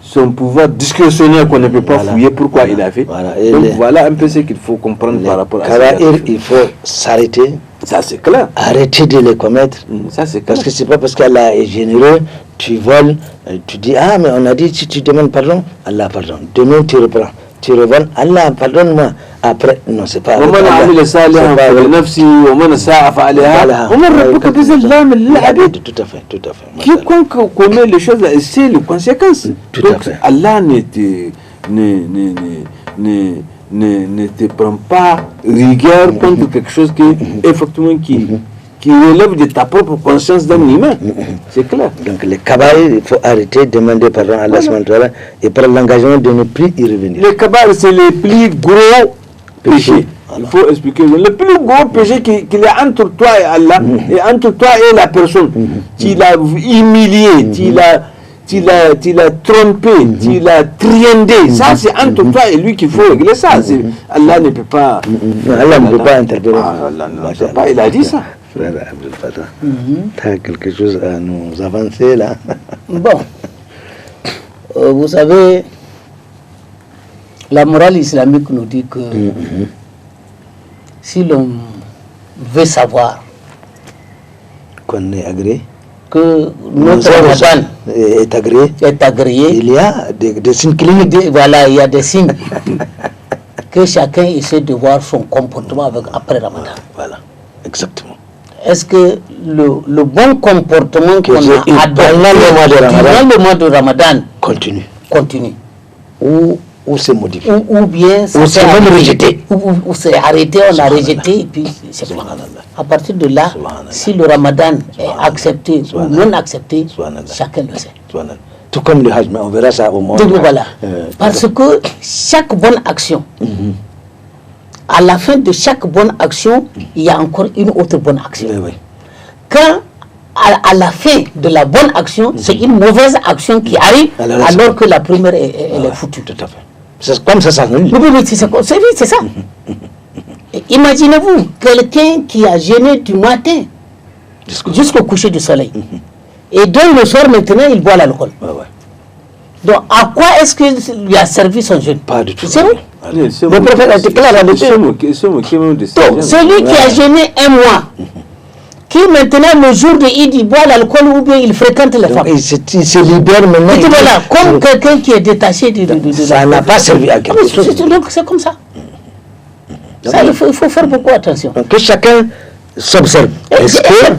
son pouvoir discrétionnaire qu'on ne peut pas fouiller pourquoi il a fait. Donc voilà un peu ce qu'il faut comprendre par rapport à ça. Il faut s'arrêter. Ça c'est clair. Arrêtez de les commettre. Ça c'est clair. Parce que c'est pas parce qu'Allah est généreux, tu voles, tu dis ah mais on a dit si tu demandes pardon, Allah pardonne. Demain tu reprends, tu revoles, Allah pardonne-moi. Après non c'est pas. Tout à fait, tout à fait. Quiconque commet les choses là, c'est les conséquences. Tout à fait. Allah ne te prend pas rigueur contre quelque chose effectivement qui relève de ta propre conscience d'un humain. C'est clair. Donc les kabaïr, il faut arrêter de demander pardon à Allah et prendre l'engagement de ne plus y revenir. Les kabaïr, c'est les plus gros péchés. Il faut expliquer. Le plus gros péché qu'il y a entre toi et Allah, et entre toi et la personne, tu l'as humilié, tu l'as trompé, tu l'as triandé. Ça, c'est entre toi et lui qu'il faut régler ça. Allah ne peut pas. Allah ne peut pas intervenir. Allah ne peut pas, il a dit ça. Frère Abdel Fattah, tu as quelque chose à nous avancer là? Bon, vous savez, la morale islamique nous dit que si l'on veut savoir qu'on est agréé, que notre Ramadan est agréé, il y a des signes cliniques. Voilà, il y a des signes que chacun essaie de voir son comportement après Ramadan. Voilà, exactement. Est-ce que le bon comportement qu'on a dans le mois de Ramadan continue ou se modifie ou bien ou c'est même rejeté ou c'est arrêté, on a rejeté et puis c'est bon. À partir de là, si le Ramadan est accepté ou non accepté, chacun le sait. Tout comme le Hajj, mais on verra ça au moment. Donc voilà. Parce que chaque bonne action, à la fin de chaque bonne action, il y a encore une autre bonne action. Oui. Quand à la fin de la bonne action, c'est une mauvaise action qui arrive alors que la première elle est foutue. Tout à fait. C'est comme ça, Oui, c'est ça. Imaginez-vous quelqu'un qui a jeûné du matin jusqu'au coucher du soleil. Et donc le soir maintenant, il boit l'alcool. Donc à quoi est-ce qu'il lui a servi son jeûne? Pas du tout. C'est vrai. Le prophète a été clair là-dessus. Celui qui a jeûné un mois, qui maintenant le jour de Eid, il boit l'alcool ou bien il fréquente les femmes. Il se libère maintenant. Et voilà, comme quelqu'un qui est détaché de ça n'a pas servi à quelque chose. Donc c'est comme ça. Ça, il faut faire beaucoup attention. Donc, que chacun s'observe.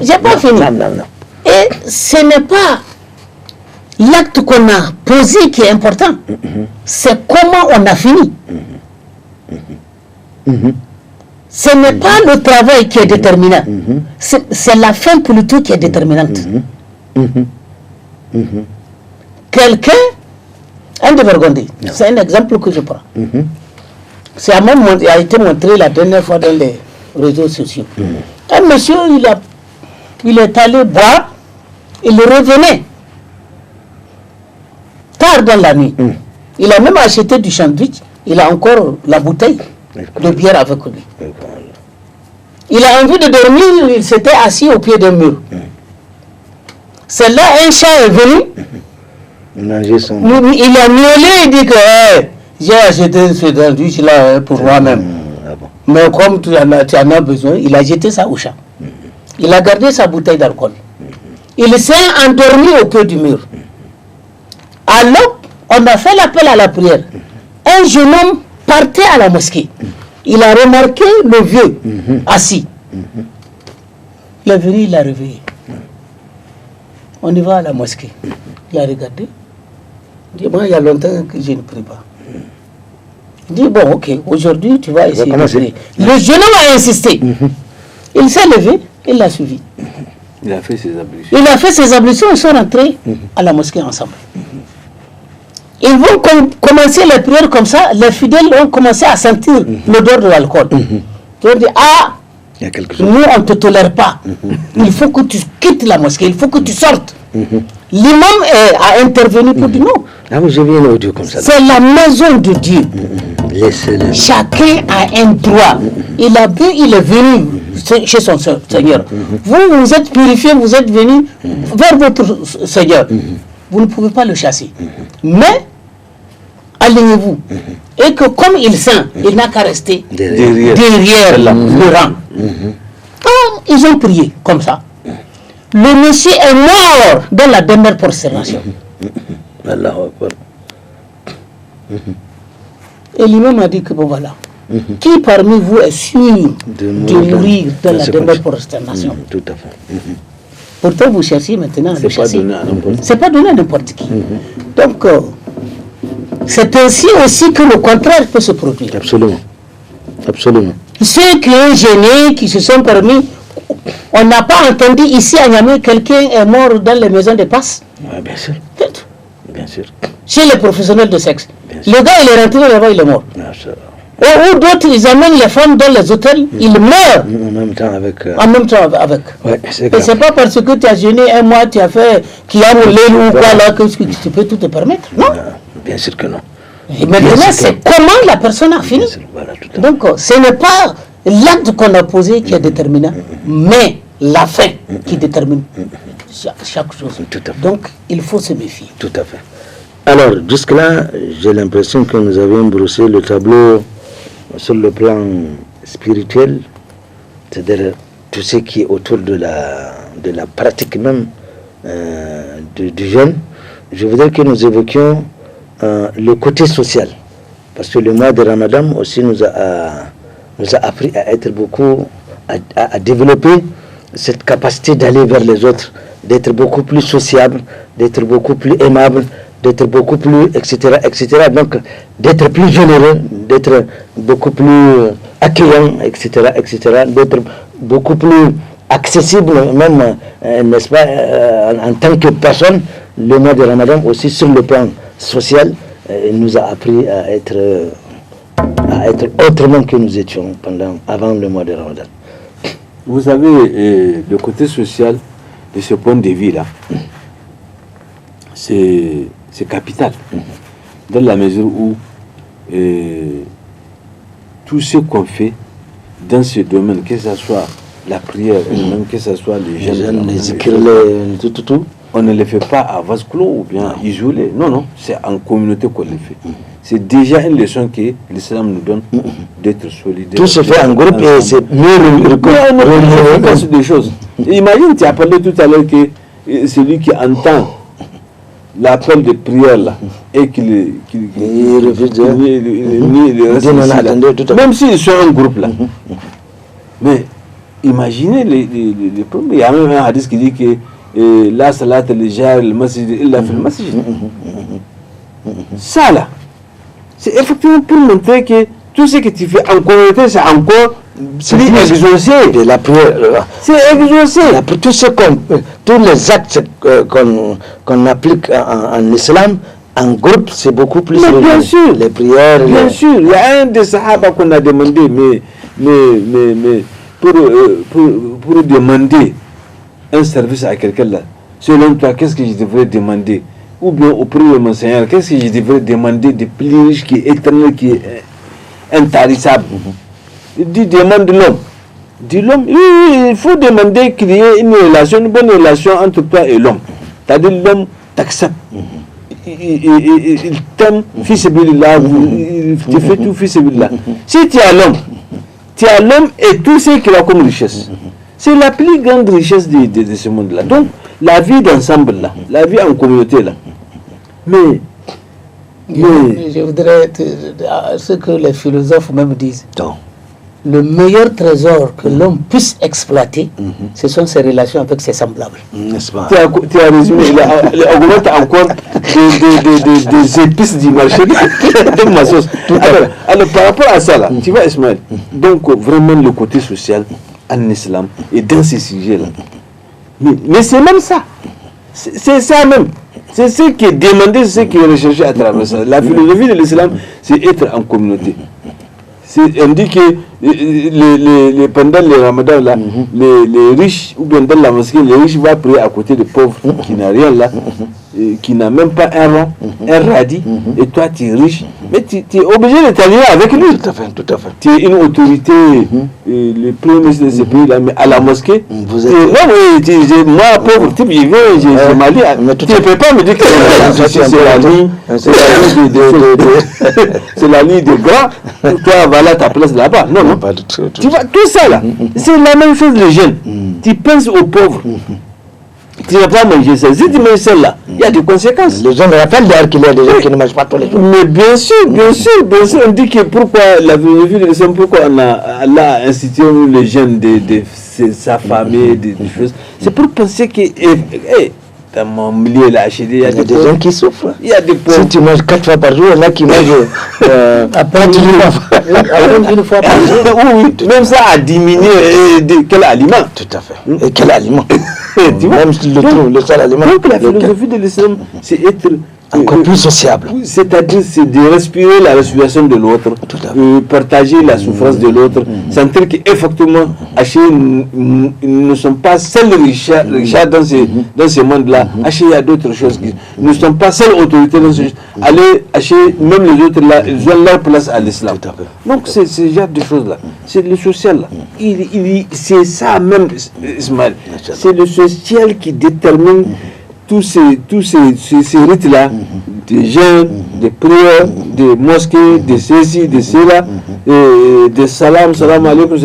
J'ai pas fini. Non. Et ce n'est pas l'acte qu'on a posé qui est important. C'est comment on a fini. Ce n'est pas le travail qui est déterminant. C'est la fin plutôt qui est déterminante. Quelqu'un, un de Burgondie, c'est un exemple que je prends. Ça a été montré la dernière fois dans les réseaux sociaux. Un monsieur, il est allé boire, il revenait tard dans la nuit. Il a même acheté du sandwich, il a encore la bouteille de bière avec lui. Il a envie de dormir, il s'était assis au pied d'un mur. C'est là un chat est venu. Il a miaulé et dit que j'ai acheté ce sandwich là pour moi-même. Mais comme tu en as besoin, il a jeté ça au chat. Il a gardé sa bouteille d'alcool. Il s'est endormi au pied du mur. Alors, on a fait l'appel à la prière. Un jeune homme partait à la mosquée. Il a remarqué le vieux assis. Il est venu, il l'a réveillé. On y va à la mosquée. Il a regardé. Il dit, moi, il y a longtemps que je ne prie pas. Il dit, bon, ok, aujourd'hui, tu vas essayer de prier. Le jeune homme a insisté. Il s'est levé, il l'a suivi. Il a fait ses ablutions. Il a fait ses ablutions, ils sont rentrés à la mosquée ensemble. Ils vont commencer les prières comme ça, les fidèles vont commencer à sentir l'odeur de l'alcool. Ils vont dire, il y a quelque chose. Nous, on ne te tolère pas. Il faut que tu quittes la mosquée, il faut que tu sortes. L'imam a intervenu pour dire non. Ah oui, j'ai vu une audio comme ça. C'est la maison de Dieu. Laissez-le. Chacun a un droit. Il a bu, il est venu chez son Seigneur. Vous êtes purifié, vous êtes venu vers votre Seigneur. Vous ne pouvez pas le chasser. Mais, alignez-vous. Et que comme il sent, il n'a qu'à rester derrière le rang. Ils ont prié comme ça. Le monsieur est mort dans la dernière prosternation. Et l'imam a dit que bon voilà. Qui parmi vous est sûr de mourir dans la dernière prosternation? Tout à fait. Pourtant vous cherchez maintenant à le chasser. C'est pas donné à n'importe qui. Donc c'est ainsi aussi que le contraire peut se produire. Absolument. Ceux qui ont gêné, qui se sont permis, on n'a pas entendu ici à Niamey quelqu'un est mort dans les maisons de passe. Bien sûr. Bien sûr. Chez les professionnels de sexe. Le gars il est rentré là-bas, il est mort. Ou d'autres, ils amènent les femmes dans les hôtels, ils meurent. En même temps avec. Ouais, et c'est pas parce que tu as gêné un mois, tu as fait qui a roulé ou quoi là que tu peux tout te permettre. Non. Bien sûr que non. Et maintenant, c'est comment la personne a fini. Donc, ce n'est pas l'acte qu'on a posé qui est déterminant, mais la fin qui détermine chaque chose. Donc, il faut se méfier. Tout à fait. Alors, jusque-là, j'ai l'impression que nous avions brossé le tableau sur le plan spirituel, c'est-à-dire tout ce qui est autour de la pratique même du jeûne. Je voudrais que nous évoquions le côté social, parce que le mois de Ramadan aussi nous a appris à être beaucoup, à développer cette capacité d'aller vers les autres, d'être beaucoup plus sociable, d'être beaucoup plus aimable, d'être beaucoup plus, etc., etc. Donc, d'être plus généreux, d'être beaucoup plus accueillant, etc., etc., d'être beaucoup plus accessible, même, n'est-ce pas, en tant que personne, le mois de Ramadan aussi sur le plan social nous a appris à être autrement que nous étions avant le mois de Ramadan. Vous savez, le côté social de ce point de vue-là, c'est capital. Dans la mesure où tout ce qu'on fait dans ce domaine, que ce soit la prière, même que ce soit les jeunes, les zikr, tout. On ne les fait pas à vase clos ou bien isolé. Non, non, c'est en communauté qu'on les fait. C'est déjà une leçon que l'islam nous donne d'être solidaire. Tout se fait en groupe et c'est mieux des choses. Imagine, tu as parlé tout à l'heure que celui qui entend l'appel de prière là et qu'il refuse même s'ils sont un groupe là. Mais imaginez les problèmes. Il y a même un hadith qui dit que la salat al masjid illa fil masjid. Ça là, c'est effectivement pour montrer que tout ce que tu fais en communauté, c'est encore plus exaucé. De la prière. C'est exaucé. Tous les actes qu'on applique en islam, en groupe, c'est beaucoup plus. Mais bien sûr. Les prières. Bien sûr. Il y a un des sahaba qu'on a demandé, mais pour demander un service à quelqu'un là, selon toi, qu'est-ce que je devrais demander? Ou bien auprès de mon Seigneur, qu'est-ce que je devrais demander de plus riche, qui est éternel, qui est intarissable? Il dit, demande l'homme. Dit l'homme, il faut demander qu'il y ait une bonne relation entre toi et l'homme. C'est-à-dire l'homme t'accepte. Il t'aime, fils là, il te fait tout, fils là. Si tu as l'homme et tout ce qu'il a comme richesse. C'est la plus grande richesse de ce monde-là. Donc, la vie d'ensemble là, la vie en communauté là. Mais je voudrais ce que les philosophes même disent. Non. Le meilleur trésor que l'homme puisse exploiter, ce sont ses relations avec ses semblables. N'est-ce pas? Tu as résumé, il augmente encore des épices du marché de ma sauce. Alors, par rapport à ça, là, tu vois, Ismaël, donc vraiment le côté social en islam et dans ces sujets-là. Mais c'est même ça. C'est ça même. C'est ce qui est demandé, c'est ce qui est recherché à travers ça. La philosophie de l'islam, c'est être en communauté. On dit que pendant le ramadan, là, les riches, ou bien dans la mosquée, les riches vont prier à côté des pauvres qui n'ont rien là, qui n'a même pas un rond, un radis, et toi tu es riche, mais tu es obligé de t'allier avec lui. Tout à fait, tout à fait. Tu es une autorité, le premier ministre de ce pays-là, mais à la mosquée, vous êtes... moi pauvre type, je viens, je m'allie, tu ne peux pas me dire que c'est la ligne de gras, toi voilà ta place là-bas. Non, non. Pas du tout. Tu vois, tout ça là, c'est la même chose les jeunes. Tu penses aux pauvres. Tu ne vas pas manger ça. Si tu manges celle-là, il y a des conséquences. Les gens me rappellent d'ailleurs qu'il y a des gens qui ne mangent pas tous les jours. Mais bien sûr, on dit que pourquoi la philosophie de l'islam, pourquoi Allah a institué les jeunes de s'affamer, des choses. C'est pour penser que dans mon milieu là, il y a des gens qui souffrent. Il y a des pauvres. Si tu manges 4 fois par jour, il y en a qui mangent une fois par jour. Oui, même ça a diminué. Quel aliment? Tout à fait. Et quel aliment? Tu vois? Même le seul aliment. Donc la philosophie de l'islam, c'est être encore plus sociable. C'est-à-dire, c'est de respirer la respiration de l'autre, partager la souffrance de l'autre, sentir qu'effectivement, ils ne sont pas seuls richards dans ce monde-là. Il y a d'autres choses. Ils ne sont pas seuls autorités dans ce monde. Aller acheter, même les autres là, ils ont leur place à l'islam. Donc, c'est ce genre de choses-là. C'est le social là. C'est ça même, Ismaël. C'est le social qui détermine tous ces rites-là, des jeûnes, des prières, des mosquées, des ceci, des cela, des salam alaikum,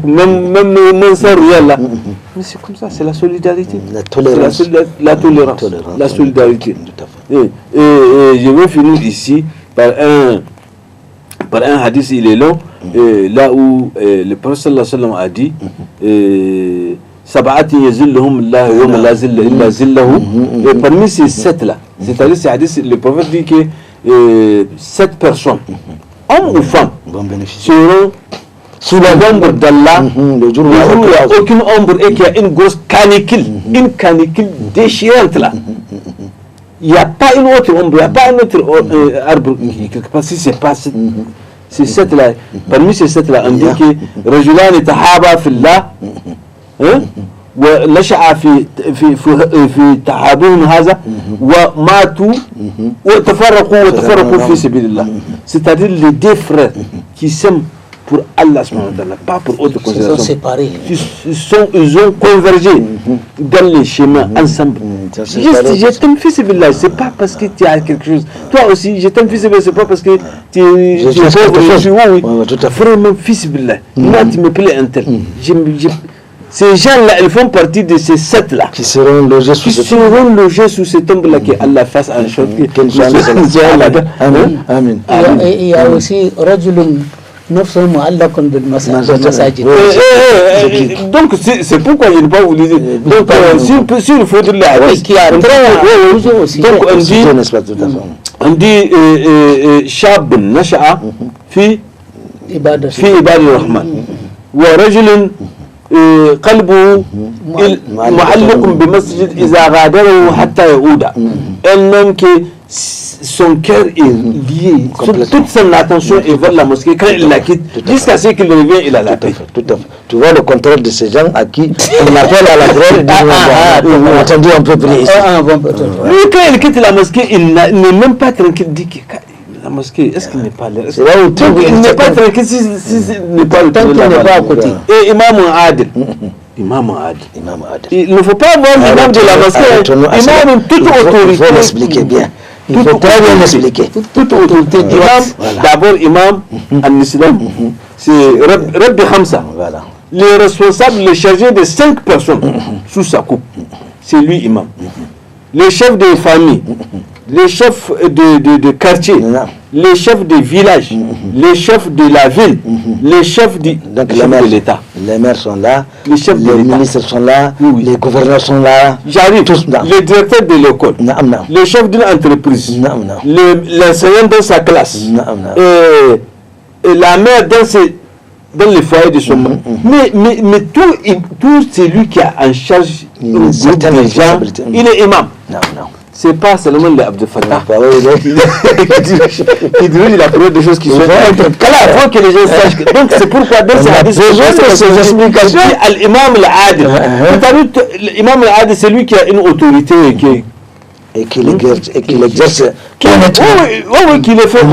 même sans rien là. Mais c'est comme ça, c'est la solidarité. La tolérance. La tolérance. La solidarité. Et je vais finir ici par un hadith, il est long, là où le prophète sallallahu alayhi wa sallam a dit Sab'ati yazilluhum Allah yawma la zilla illa zillahu. Et parmi ces 7 là, c'est-à-dire c'est hadith, le prophète dit que 7 personnes, hommes ou femmes, seront sous l'ombre d'Allah le jour où il n'y a aucune ombre et qu'il y a une grosse canicule déchirante là. il n'y a pas une autre ombre, il n'y a pas un autre arbre quelque part. Si c'est pas c'est cette là, parmi ces sept là, on dit que رجلان تحابا في الله ونشأ في تحابهم هذا وماتوا وتفرقوا في سبيل الله. C'est-à-dire les deux frères qui s'aiment pour Allah, pas pour autre considération. Ils sont séparés. Ils ont convergé dans les chemins ensemble. Juste, je t'aime fils billah, c'est pas parce que tu as quelque chose. Toi aussi, je t'aime fils billah, c'est pas parce que tu es pauvre. Vraiment fils billah. Moi, tu me plais un tel. Ces gens-là, ils font partie de ces sept là qui seront logés sous ce tombe-là que Allah fasse en sorte que Amen. Il y a aussi rajulun nafsun mu'allaqun bil masajid. Donc c'est pourquoi il ne pas vous dire. Donc s'il faut de la hadith qui a aussi. Donc on dit شاب نشأ في عباد الرحمن ورجل قلبه معلق بمسجد إذا غادره حتى يعود. Un homme qui son cœur est lié, toute son attention est vers la mosquée quand il la quitte, jusqu'à ce qu'il revienne, il a la paix. Tout à fait. Tu vois le contraire de ces gens à qui on appelle à la prière. Attendez, on peut prier ici. Lui, quand il quitte la mosquée, il n'est même pas tranquille. Il dit que la mosquée, est-ce qu'il n'est pas là? Il n'est pas tranquille s'il n'est pas à côté. Et Imam Adil. Il ne faut pas voir l'imam de la mosquée. Imam, toute autorité. Il faut l'expliquer bien. Il faut très bien l'expliquer. Toute autorité. D'abord, Imam al-Islam, c'est Rabbi Hamza. Le responsable, le chargé de 5 personnes sous sa coupe. C'est lui, Imam. Le chef de famille, les chefs de quartier, les chefs de village, les chefs de la ville, les chefs de l'État. Les maires sont là, les ministres sont là, les gouverneurs sont là. J'arrive, le directeur de l'école, le chef d'une entreprise, l'enseignant dans sa classe, et la mère dans le foyer de son mari. Mais tout c'est lui qui a en charge un groupe de gens, il est imam. C'est pas seulement le Abdel Fattah qui dirige la première des choses qui sont claires. Il faut que les gens sachent que. Donc c'est pourquoi dans ces hadiths, l'imam al-Adil. L'imam al-Adil, c'est lui qui a une autorité et qui l'exerce. Qui le fait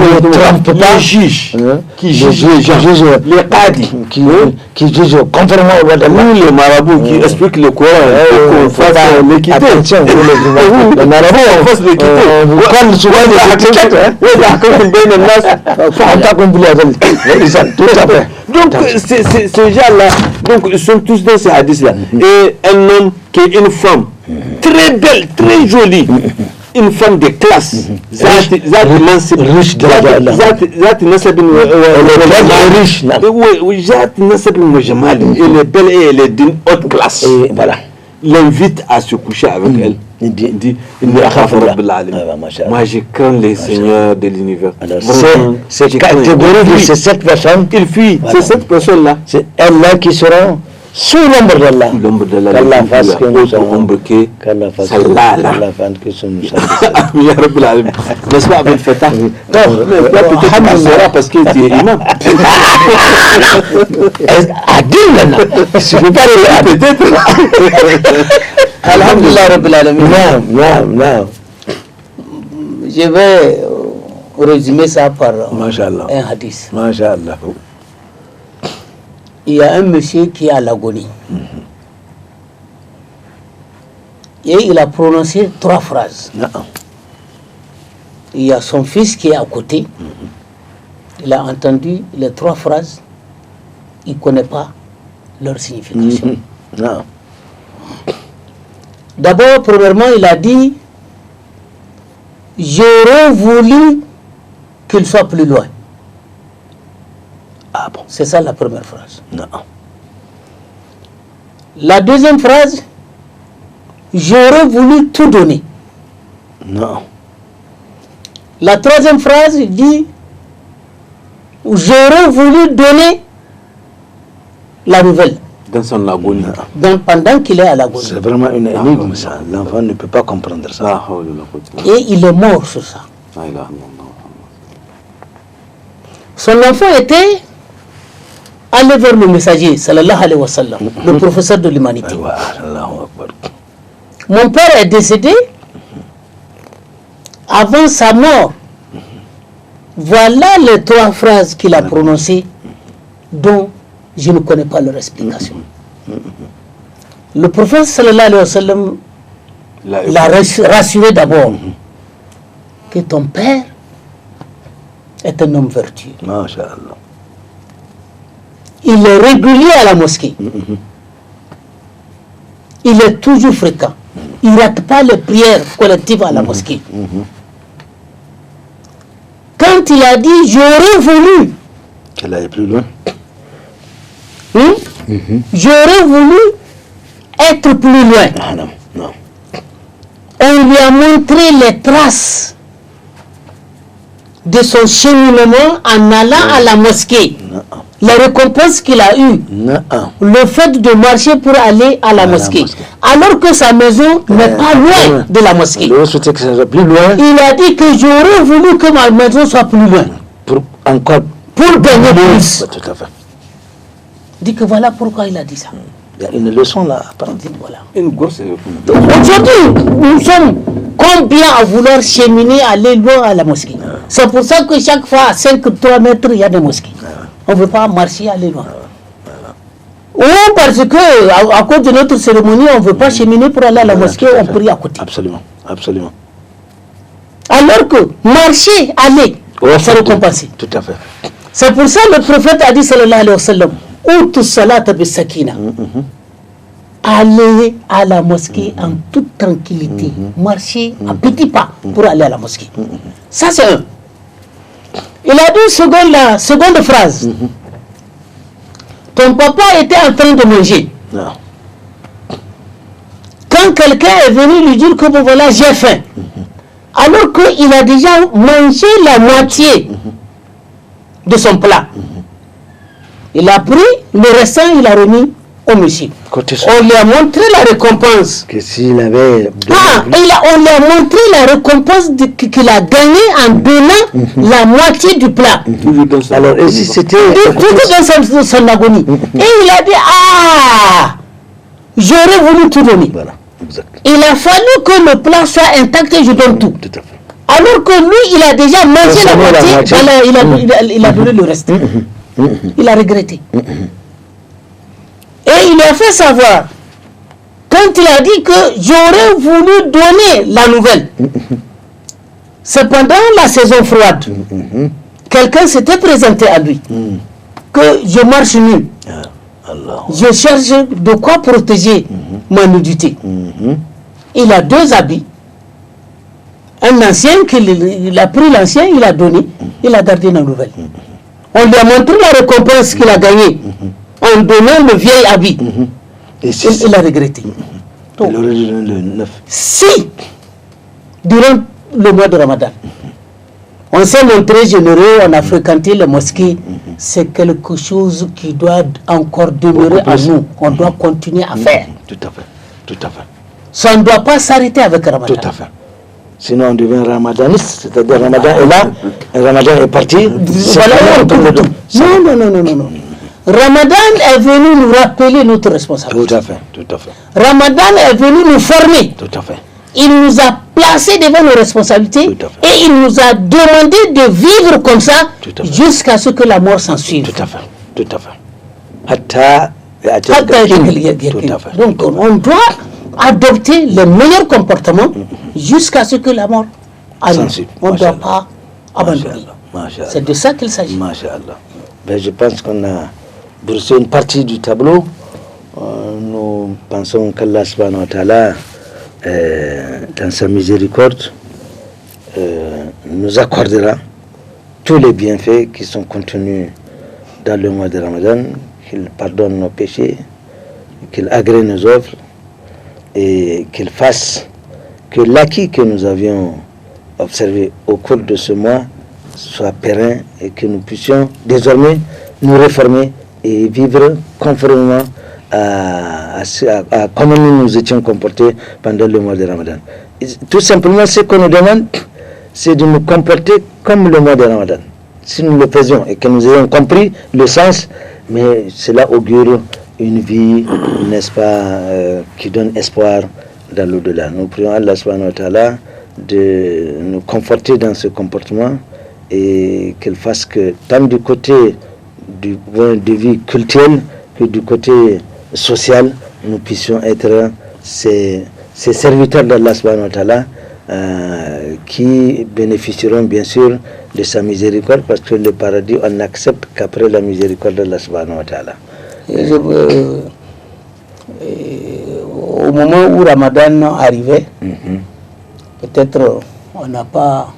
les juges, qui jugent les gens, les qadis, qui jugent conformément au loi d'Allah. Les marabouts qui expliquent le Coran, qu'on fasse l'équité. Attention, les marabouts, on fasse l'équité. Vous parlez souvent donc ces gens-là, donc ils sont tous dans ces hadiths-là. Et un homme qui est une femme très belle, très jolie, une femme de classe, elle est belle et elle est d'une haute classe. Voilà. L'invite à se coucher avec elle. Il dit moi je crains les seigneurs de l'univers. C'est catégorie de ces 7 personnes. Il fuit, ces 7 personnes-là. C'est elles-là qui seront sous l'ombre d'Allah. L'ombre d'Allah. Qu'Allah fasse que nous soyons. Qu'Allah fasse que nous soyons. N'est-ce pas Abdel Fattah? Non, peut-être parce que tu es imam. Adil maintenant. Il ne suffit pas de peut-être. Alhamdulillah Rabbil Alamin. Je vais résumer ça par un hadith. Masha'Allah. Il y a un monsieur qui est à l'agonie. Et il a prononcé 3 phrases. Il y a son fils qui est à côté. Il a entendu les 3 phrases. Il ne connaît pas leur signification. D'abord, premièrement, il a dit « J'aurais voulu qu'il soit plus loin ». Ah bon. C'est ça la première phrase. La deuxième phrase, j'aurais voulu tout donner. La troisième phrase dit, j'aurais voulu donner la nouvelle. Dans son agonie. Donc pendant qu'il est à l'agonie. C'est vraiment une énigme ça. L'enfant ne peut pas comprendre ça. Et il est mort sur ça. Son enfant était allé vers le messager, sallallahu alayhi wa sallam, le professeur de l'humanité. Mon père est décédé avant sa mort. Voilà les 3 phrases qu'il a prononcées dont je ne connais pas leur explication. Le prophète sallallahu alayhi wa sallam l'a rassuré d'abord que ton père est un homme vertueux. Masha'Allah. Il est régulier à la mosquée. Il est toujours fréquent. Il ne rate pas les prières collectives à la mosquée. Quand il a dit, j'aurais voulu Qu'elle aille plus loin. J'aurais voulu être plus loin. Ah non, non. On lui a montré les traces de son cheminement en allant à la mosquée. Non. La récompense qu'il a eue, Non. le fait de marcher pour aller à la mosquée, alors que sa maison n'est pas loin de la mosquée. Le souhaitait que ça soit plus loin. Il a dit que j'aurais voulu que ma maison soit plus loin Pour encore pour gagner plus. Tout à fait. Il dit que voilà pourquoi il a dit ça. Il y a une leçon là à prendre. Il dit voilà. Une grosse. Aujourd'hui, nous sommes combien à vouloir cheminer, aller loin à la mosquée. C'est pour ça que chaque fois, à 5-3 mètres, il y a des mosquées. On ne veut pas marcher, aller loin. Ou parce que, à cause de notre cérémonie, on ne veut pas cheminer pour aller à la mosquée, on prie à côté. Absolument, absolument. Alors que marcher, aller, c'est récompensé. Tout à fait. C'est pour ça que le prophète a dit, sallallahu alayhi wa sallam, Outu salata bisakina. Aller à la mosquée en toute tranquillité. Marcher à petits pas pour aller à la mosquée. Ça, c'est un. Il a dit la seconde phrase. Ton papa était en train de manger. Non. Quand quelqu'un est venu lui dire que bon, voilà, j'ai faim, alors qu'il a déjà mangé la moitié de son plat, il a pris le restant, il a remis au monsieur. On lui a montré la récompense. Que s'il avait... On lui a montré la récompense qu'il a gagnée en donnant la moitié du plat. Alors, et si c'était... Tout dans son agonie. Et il a dit, j'aurais voulu tout donner. Voilà, exact. Il a fallu que le plat soit intact et je donne tout. Tout à fait. Alors que lui, il a déjà mangé la moitié, voilà, il a donné le reste. Il a regretté. Et il a fait savoir, quand il a dit que j'aurais voulu donner la nouvelle, c'est pendant la saison froide, quelqu'un s'était présenté à lui, que je marche nu, je cherche de quoi protéger ma nudité. Il a 2 habits, un ancien, il a pris l'ancien, il a donné, il a gardé la nouvelle. On lui a montré la récompense qu'il a gagnée en donnant le vieil habit. Et il a regretté. Donc, il aurait dû donner le 9. Si, durant le mois de Ramadan, on s'est montré généreux, on a fréquenté les mosquées, c'est quelque chose qui doit encore demeurer à nous. On doit continuer à faire. Tout à fait, tout à fait. Ça ne doit pas s'arrêter avec Ramadan. Tout à fait. Sinon on devient ramadaniste, c'est-à-dire Ramadan est là, et Ramadan est parti. Voilà, non. Ramadan est venu nous rappeler notre responsabilité. Tout à fait, tout à fait. Ramadan est venu nous former. Tout à fait. Il nous a placés devant nos responsabilités et il nous a demandé de vivre comme ça jusqu'à ce que la mort s'en suive. Tout à fait, tout à fait. Tout à fait. Donc on doit adopter les meilleurs comportements jusqu'à ce que la mort arrive. On ne doit pas abandonner. C'est de ça qu'il s'agit. Ben, je pense qu'on a brossé une partie du tableau. Nous pensons qu'Allah subhanahu wa ta'ala, dans sa miséricorde, nous accordera tous les bienfaits qui sont contenus dans le mois de Ramadan, qu'il pardonne nos péchés, qu'il agrée nos œuvres et qu'il fasse que l'acquis que nous avions observé au cours de ce mois soit périn et que nous puissions désormais nous réformer et vivre conformément à comment nous nous étions comportés pendant le mois de Ramadan. Tout simplement, ce qu'on nous demande, c'est de nous comporter comme le mois de Ramadan. Si nous le faisions et que nous ayons compris le sens, mais cela augure une vie, n'est-ce pas, qui donne espoir dans l'au-delà. Nous prions Allah subhanahu wa ta'ala de nous conforter dans ce comportement et qu'elle fasse que tant du côté du point de vue culturel que du côté social, nous puissions être ces serviteurs d'Allah subhanahu wa ta'ala qui bénéficieront bien sûr de sa miséricorde, parce que le paradis on n'accepte qu'après la miséricorde d'Allah subhanahu wa ta'ala. Au moment où Ramadan arrivait, peut-être on n'a pas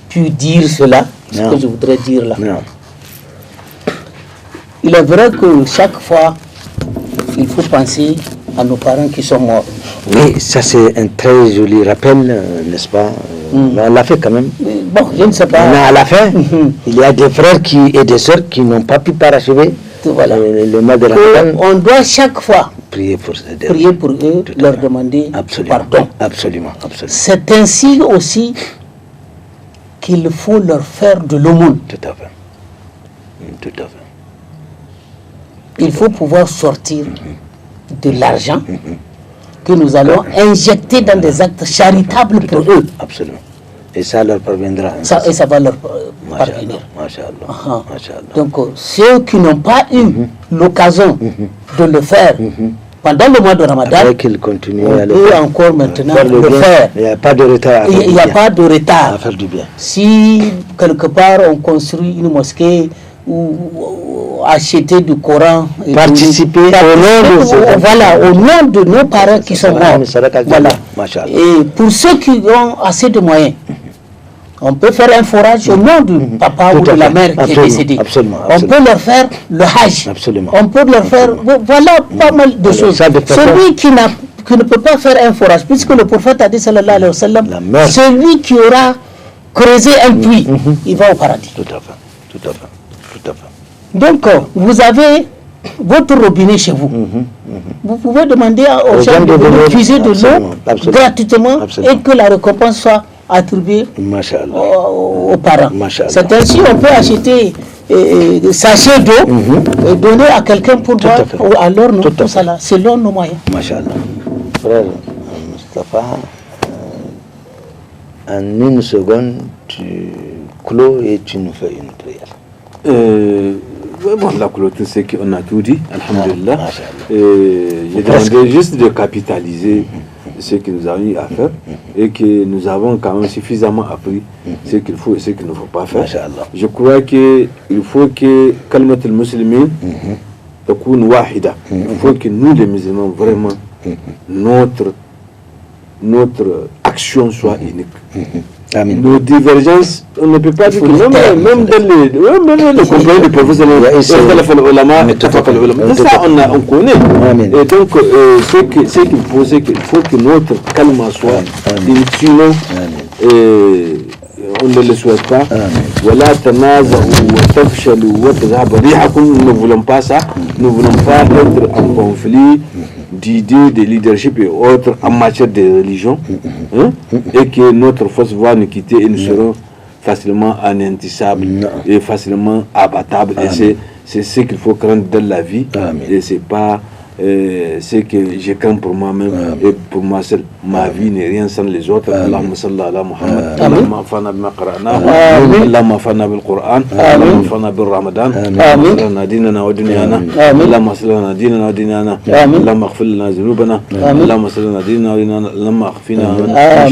pu dire cela, ce que je voudrais dire là. Non. Il est vrai que chaque fois, il faut penser à nos parents qui sont morts. Oui, ça c'est un très joli rappel, n'est-ce pas? Mais on l'a fait quand même. Bon, je ne sais pas. Mais à la fin, il y a des frères et des sœurs qui n'ont pas pu parachever le mois de Ramadan. On doit chaque fois prier pour eux, leur demander pardon. Absolument. C'est ainsi aussi qu'il faut leur faire de l'aumône. Tout à fait. Il faut pouvoir sortir de l'argent que nous allons injecter dans des actes charitables pour eux. Absolument. Et ça leur parviendra. Et ça va leur parvenir. Masha'Allah. Donc, ceux qui n'ont pas eu l'occasion de le faire pendant le mois de Ramadan, on peut encore maintenant le faire. Il n'y a pas de retard. Il n'y a pas de retard. À faire du bien. Si quelque part on construit une mosquée ou acheter du Coran, participer au nom de nos parents qui sont morts. Voilà. Et pour ceux qui ont assez de moyens, on peut faire un forage au nom du papa ou de la mère qui est décédé. On peut leur faire le hajj. On peut leur faire, voilà, pas mal de choses. Celui qui ne peut pas faire un forage, puisque le prophète a dit, sallallahu alayhi wa sallam, celui qui aura creusé un puits, il va au paradis. Tout à fait. Donc, vous avez votre robinet chez vous. Vous pouvez demander aux gens de venir puiser de l'eau gratuitement et que la récompense soit attribuée aux parents. C'est ainsi qu'on peut acheter des sachets d'eau et donner à quelqu'un pour boire, ou alors nous, tout ça là, selon nos moyens. Masha'Allah. Frère Mustafa, en une seconde, tu clôt et tu nous fais une prière. Bon, la clôture, c'est qu'on a tout dit, alhamdulillah. J'ai demandé juste de capitaliser ce que nous avons eu à faire et que nous avons quand même suffisamment appris ce qu'il faut et ce qu'il ne faut pas faire. Je crois qu'il faut que kalmat al-muslimin takoun wahida. Il faut que nous les musulmans, vraiment, notre action soit unique. Nos divergences, on ne peut pas dire que même dans les compagnies du professeur, c'est ça on connaît. Et donc, ce qu'il faut, c'est qu'il faut que notre calme soit sinon on ne le souhaite pas. Voilà, nous ne voulons pas ça. Nous ne voulons pas être en conflit d'idées, de leadership et autres en matière de religion, et que notre force va nous quitter et nous serons facilement anéantissables et facilement abattables. Et c'est ce qu'il faut craindre dans la vie. Et c'est pas ce que je crains pour moi-même et pour moi seul. Ma vie n'est rien sans les autres. Allahumma salli ala Muhammad. Allahumma afana bima qara'nahu. Allahumma afana bil Qur'an. Allahumma afana bil Ramadan. Allahumma salli dinana wa dunyana. Allahumma salli dinana wa dunyana. Allahumma aghfir lana dhunubana. Allahumma salli dinana wa dunyana. Allahumma aghfina min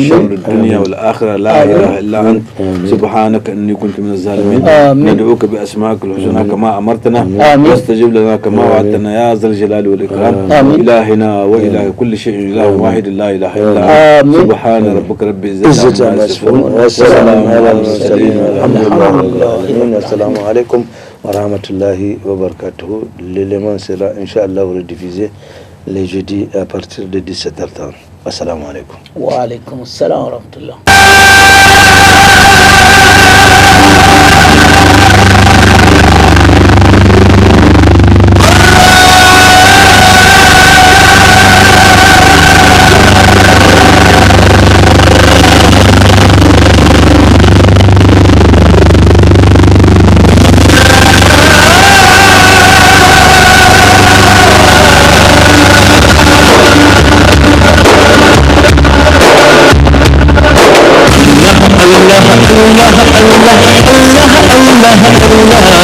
sharri ad-dunya wal akhirah. La ilaha illa ant. Subhanaka inni kuntu min az-zalimin. Nad'uka bi asma'ika al-husna kama amartana. Wastajib lana kama wa'adtana ya zal jalali wal ikram. إلهنا وإله كل شيء إله واحد لا إله إلا هو سبحان ربك رب العزة عما يصفون والسلام على المرسلين والحمد لله رب العالمين. السلام عليكم ورحمة الله وبركاته. L'élément sera Inch'Allah rediffusé les jeudis à partir de 17h30. Assalamu alaikum. Wa alaikum assalam wa rahmatullah. الله الله الله الله الله الله